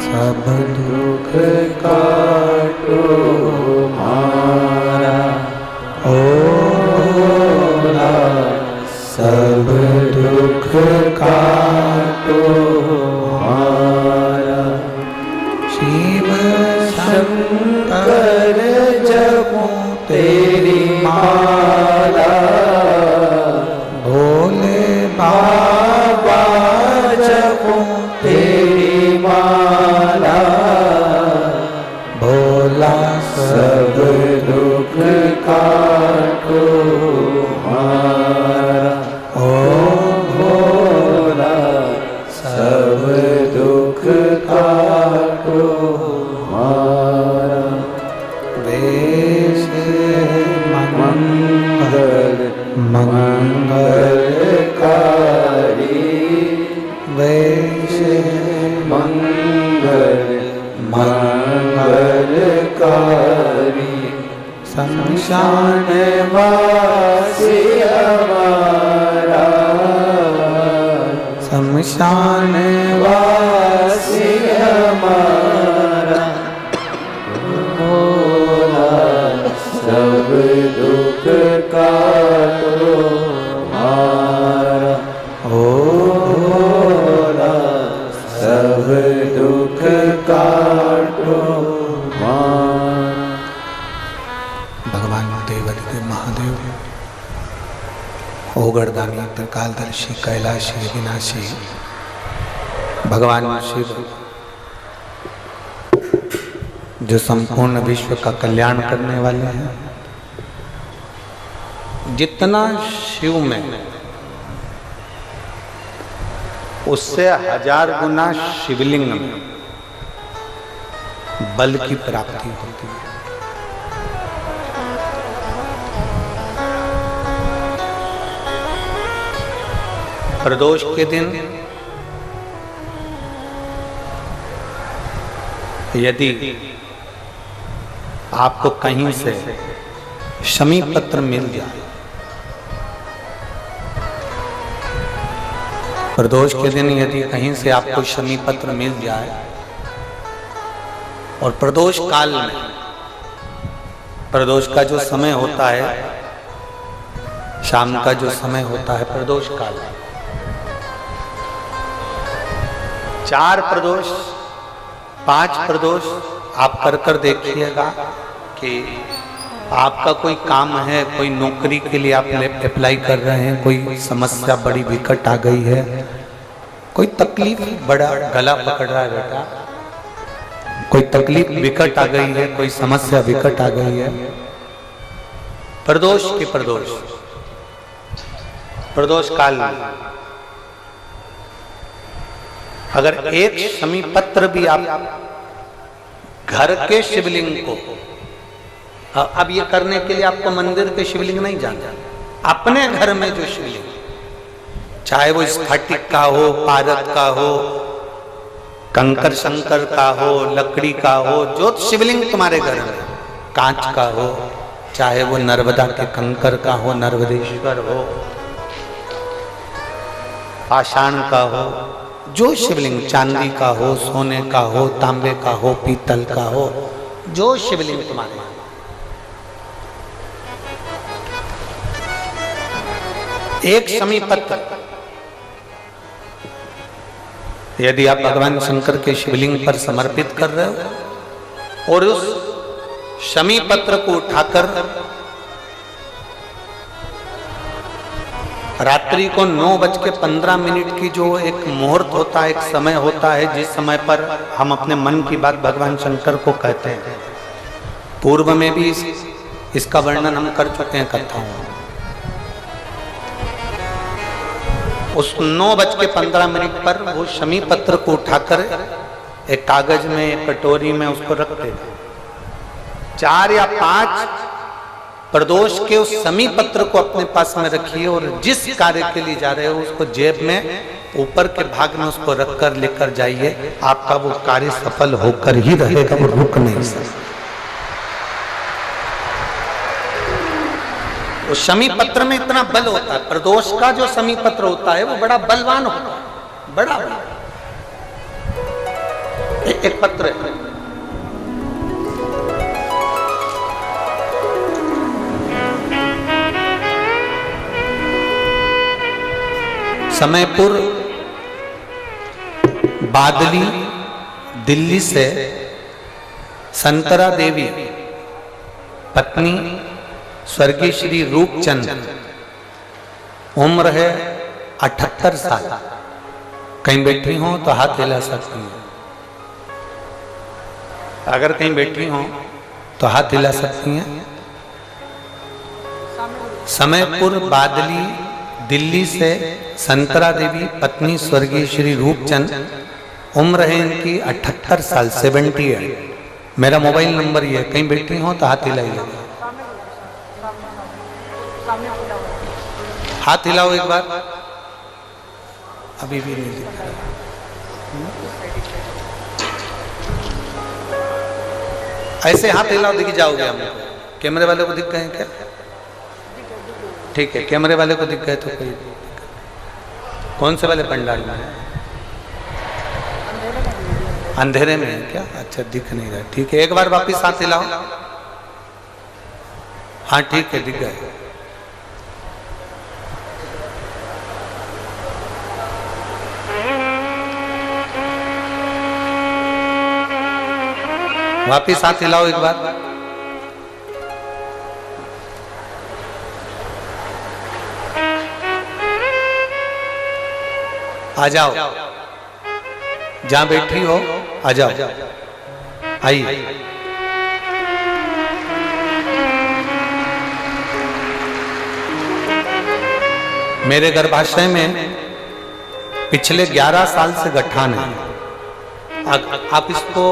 सब दुख काटो मारा, ओ भोला सब दुख काटो मारा। शिव शंकर जपो तेरी माला, भोले बाबा जपो तेरी माला। भोला सब दुख काटो मारा, ओ भोला सब दुख काटो मारा। वेश मंगल शमशान वासी हमारा भोला, सब दुख काटो हमारा। ओ भोला, सब दुख काटो हमारा। भगवान देवादिदेव महादेव, ओगरदानी, त्रिकालदर्शी, कैलाशी, विनाशी भगवान शिव जो संपूर्ण विश्व का कल्याण करने वाले हैं। जितना शिव में उससे 1000 गुना शिवलिंग में बल की प्राप्ति होती है। प्रदोष के दिन यदि आपको कहीं से शमी पत्र मिल जाए, प्रदोष के दिन यदि कहीं से आपको शमी पत्र मिल जाए और प्रदोष काल में, प्रदोष का जो समय होता है, शाम का जो समय होता है प्रदोष काल, 4 प्रदोष 5 प्रदोष आप कर देखिएगा कि आपका कोई काम है, कोई नौकरी के लिए आप अप्लाई कर रहे हैं, कोई समस्या बड़ी विकट आ गई है, कोई तकलीफ, बड़ा गला पकड़ रहा है बेटा, कोई तकलीफ विकट आ गई है, कोई समस्या विकट आ गई है, प्रदोष के प्रदोष काल में अगर एक शमी पत्र भी आप घर के शिवलिंग को, अब ये करने के लिए आपको मंदिर के शिवलिंग नहीं जाना, अपने घर में जो शिवलिंग, चाहे वो स्फटिक का हो, पारद का हो, कंकर शंकर का हो, लकड़ी का हो, जो शिवलिंग तुम्हारे घर में, कांच का हो, चाहे वो नर्मदा के कंकर का हो, नर्मदेश्वर हो, पाषाण का हो, जो शिवलिंग चांदी का हो, सोने का हो, तांबे का हो, पीतल का हो, जो शिवलिंग तुम्हारे, एक शमी पत्र यदि आप भगवान शंकर के शिवलिंग पर समर्पित कर रहे हो और उस शमी पत्र को उठाकर रात्रि को 9:15 की जो एक मुहूर्त होता है, एक समय होता है, जिस समय पर हम अपने मन की बात भगवान शंकर को कहते हैं, पूर्व में भी इसका वर्णन हम कर चुके हैं कथाओं में। उस 9:15 पर वो शमी पत्र को उठाकर एक कागज में, एक कटोरी में उसको रखते थे। 4 या 5 प्रदोष के उस शमी पत्र को अपने पास में रखिए और जिस कार्य के लिए जा रहे हो उसको जेब में ऊपर के भाग में उसको रखकर लेकर जाइए, आपका वो कार्य सफल होकर ही रहेगा, वो रुक नहीं सकता। उस शमी पत्र में इतना बल होता है, प्रदोष का जो शमी पत्र होता है वो बड़ा बलवान होता है, बड़ा एक पत्र है। समयपुर बादली दिल्ली से संतरा देवी पत्नी स्वर्गीय श्री रूपचंद, उम्र है 78 साल, कहीं बैठी हो तो हाथ हिला सकती हैं, अगर कहीं बैठी हो तो हाथ हिला सकती हैं। समयपुर बादली दिल्ली से संतरा देवी पत्नी स्वर्गीय श्री रूपचंद, उम्र है इनकी 78 साल, 78। मेरा मोबाइल नंबर ये है, कहीं बैठी हो तो हाथ हिलाइए, हाथ हिलाओ एक बार, अभी भी नहीं दिख रहा। ऐसे हाथ हिलाओ, दिख जाओगे हम। कैमरे वाले को दिख गए क्या? ठीक है, कैमरे वाले को दिख गए तो कोई, कौन से वाले पंडाल में है? अंधेरे में है क्या? अच्छा, दिख नहीं रहा। ठीक है, एक बार वापिस हाथ हिलाओ। हाँ ठीक है, दिख गए। वापिस हाथ हिलाओ एक बार। आ जाओ, जहां बैठी हो आ जाओ, आइए। मेरे गर्भाशय में पिछले 11 साल से गठान है। आप इसको,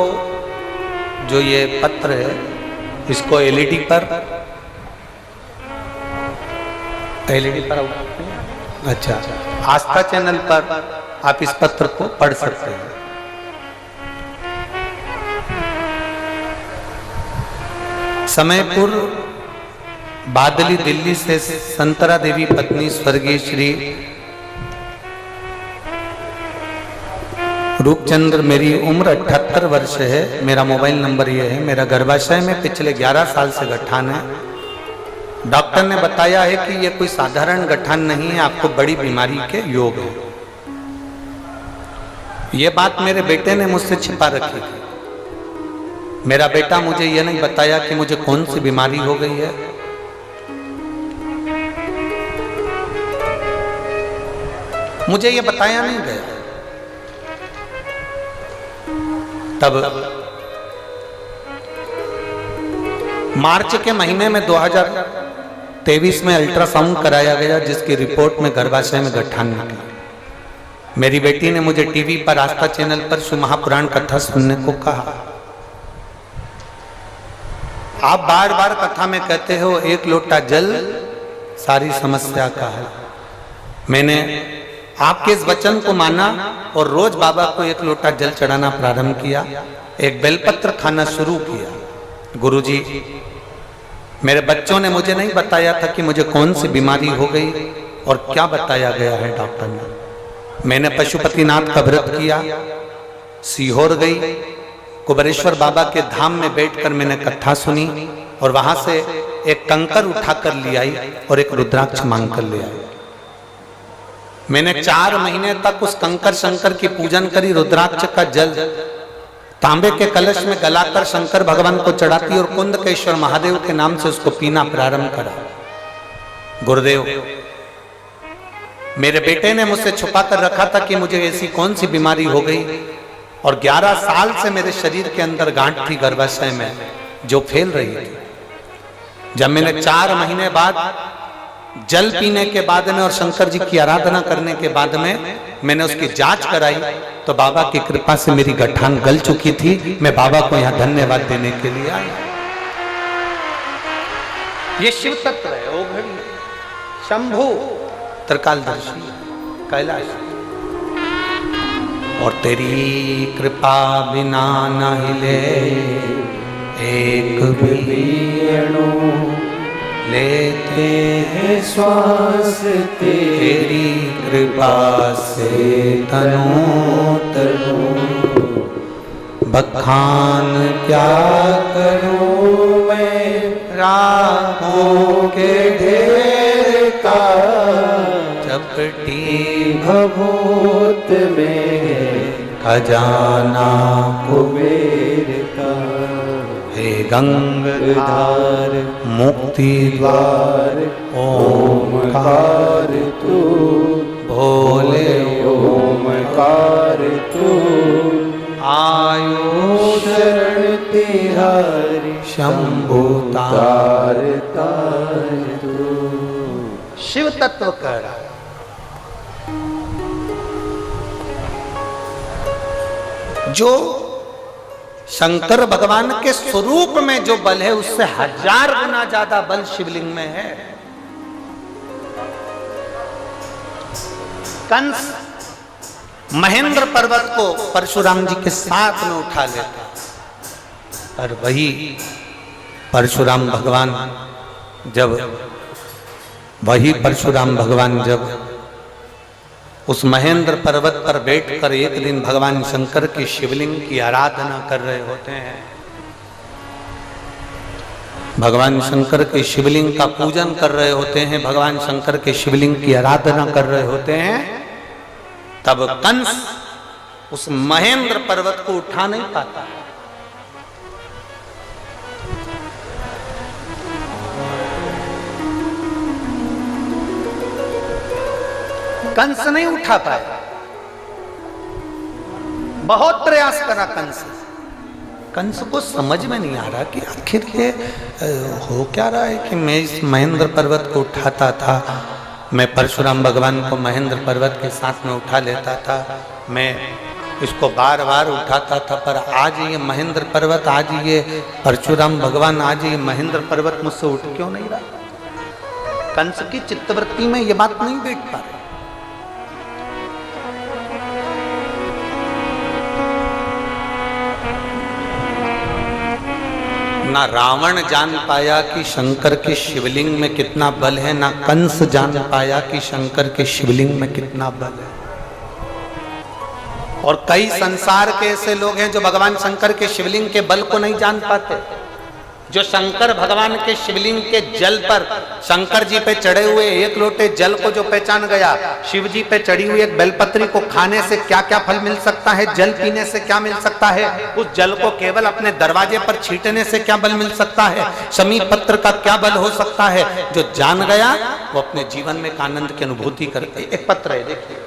जो ये पत्र है, इसको एलईडी पर अच्छा, आस्था चैनल पर आप इस पत्र को पढ़ सकते हैं। समय पूर्व बादली दिल्ली से संतरा देवी पत्नी स्वर्गीय श्री रूपचंद्र, मेरी उम्र 78 वर्ष है, मेरा मोबाइल नंबर ये है, मेरा गर्भाशय में पिछले 11 साल से गठान है। डॉक्टर ने बताया है कि ये कोई साधारण गठान नहीं है, आपको बड़ी बीमारी के योग है। ये बात मेरे बेटे ने मुझसे छिपा रखी थी। मेरा बेटा मुझे ये नहीं बताया कि मुझे कौन सी बीमारी हो गई है। मुझे ये बताया नहीं गया। तब मार्च के महीने में 2023 में अल्ट्रासाउंड कराया गया, जिसकी रिपोर्ट में गर्भाशय में गठान निकली। मेरी बेटी ने मुझे टीवी पर आस्था चैनल पर शिव महापुराण कथा सुनने को कहा। आप बार बार कथा में कहते हो एक लोटा जल सारी समस्या का है। मैंने आपके इस वचन को माना और रोज बाबा को एक लोटा जल चढ़ाना प्रारंभ किया, एक बेलपत्र खाना शुरू किया। गुरुजी, मेरे बच्चों ने मुझे नहीं बताया था कि मुझे कौन सी बीमारी हो गई और क्या बताया गया है डॉक्टर ने। मैंने पशुपतिनाथ का व्रत किया, सीहोर गई, कुबेरेश्वर बाबा के धाम में बैठकर मैंने कथा सुनी और वहां से एक कंकर उठाकर ले आई और एक रुद्राक्ष मांग कर ले आई। मैंने 4 महीने तक उस कंकर शंकर की पूजन करी। रुद्राक्ष का जल तांबे के कलश में गलाकर शंकर भगवान को चढ़ाती और कुंदकेश्वर महादेव के नाम से उसको पीना प्रारंभ करा। गुरुदेव, मेरे बेटे ने मुझसे छुपा कर रखा था कि मुझे ऐसी कौन सी बीमारी हो गई और 11 साल से मेरे शरीर के अंदर गांठ थी गर्भाशय में जो फैल रही थी। जब मैंने 4 महीने बाद जल पीने के बाद में और शंकर जी की आराधना करने के बाद में मैंने उसकी जांच कराई तो बाबा की कृपा से मेरी गठान गल चुकी थी। मैं बाबा को यहाँ धन्यवाद देने के लिए आया। ये शिव तत्व है, ओघड़ी, शंभु, त्रिकालदर्शी, कैलाश। और तेरी कृपा बिना न हिले एक भी अणु, लेते हैं श्वास तेरी कृपा से तनु तनु। बखान क्या करूं मैं राहों के ढेर का, चपटी भभूत में खजाना कुबेर का। हे गंगाधार मुक्ति द्वार ओमकार तू, भोले ओमकार तू। आयो शरण तिहारी शंभु तार तार तू। शिव तत्व कह रहा जो शंकर भगवान के स्वरूप में जो बल है उससे 1000 गुना ज्यादा बल शिवलिंग में है। कंस महेंद्र पर्वत को परशुराम जी के साथ में उठा लेता, और वही परशुराम भगवान जब उस महेंद्र पर्वत पर बैठकर एक दिन भगवान शंकर की शिवलिंग की आराधना कर रहे होते हैं। भगवान शंकर के शिवलिंग का पूजन कर रहे होते हैं, भगवान शंकर के शिवलिंग की आराधना कर रहे होते हैं। तब कंस उस महेंद्र पर्वत को उठा नहीं पाता। कंस नहीं उठा पाया, बहुत प्रयास करा कंस। कंस को समझ में नहीं आ रहा कि आखिर ये हो क्या रहा है कि मैं इस महेंद्र पर्वत को उठाता था, मैं परशुराम भगवान को महेंद्र पर्वत के साथ में उठा लेता था, मैं इसको बार बार उठाता था, पर आज ये महेंद्र पर्वत, आज ये परशुराम भगवान, आज ये महेंद्र पर्वत मुझसे उठ क्यों नहीं रहा। कंस की चित्तवृत्ति में ये बात नहीं बैठ पा रही। ना रावण जान पाया कि शंकर के शिवलिंग में कितना बल है, ना कंस जान पाया कि शंकर के शिवलिंग में कितना बल है। और कई संसार के ऐसे लोग हैं जो भगवान शंकर के शिवलिंग के बल को नहीं जान पाते। जो शंकर भगवान के शिवलिंग के जल पर, शंकर जी पे चढ़े हुए एक लोटे जल को जो पहचान गया, शिव जी पे चढ़ी हुई एक बेलपत्री को खाने से क्या क्या फल मिल सकता है, जल पीने से क्या मिल सकता है, उस जल को केवल अपने दरवाजे पर छींटने से क्या बल मिल सकता है, शमी पत्र का क्या बल हो सकता है, जो जान गया वो अपने जीवन में एक आनंद की अनुभूति करते। एक पत्र है, देखिए,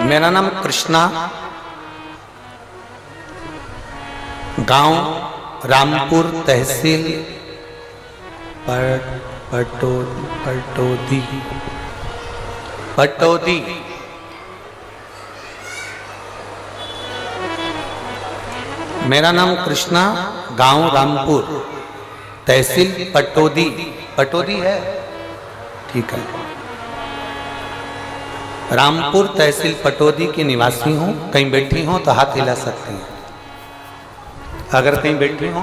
मेरा नाम कृष्णा, गांव रामपुर, तहसील पटौदी। मेरा नाम कृष्णा, गांव रामपुर, तहसील पटौदी। पटौदी है, ठीक है। रामपुर तहसील पटौदी की निवासी हूँ। कहीं बैठी हो तो हाथ हिला सकती हैं, अगर कहीं बैठी हो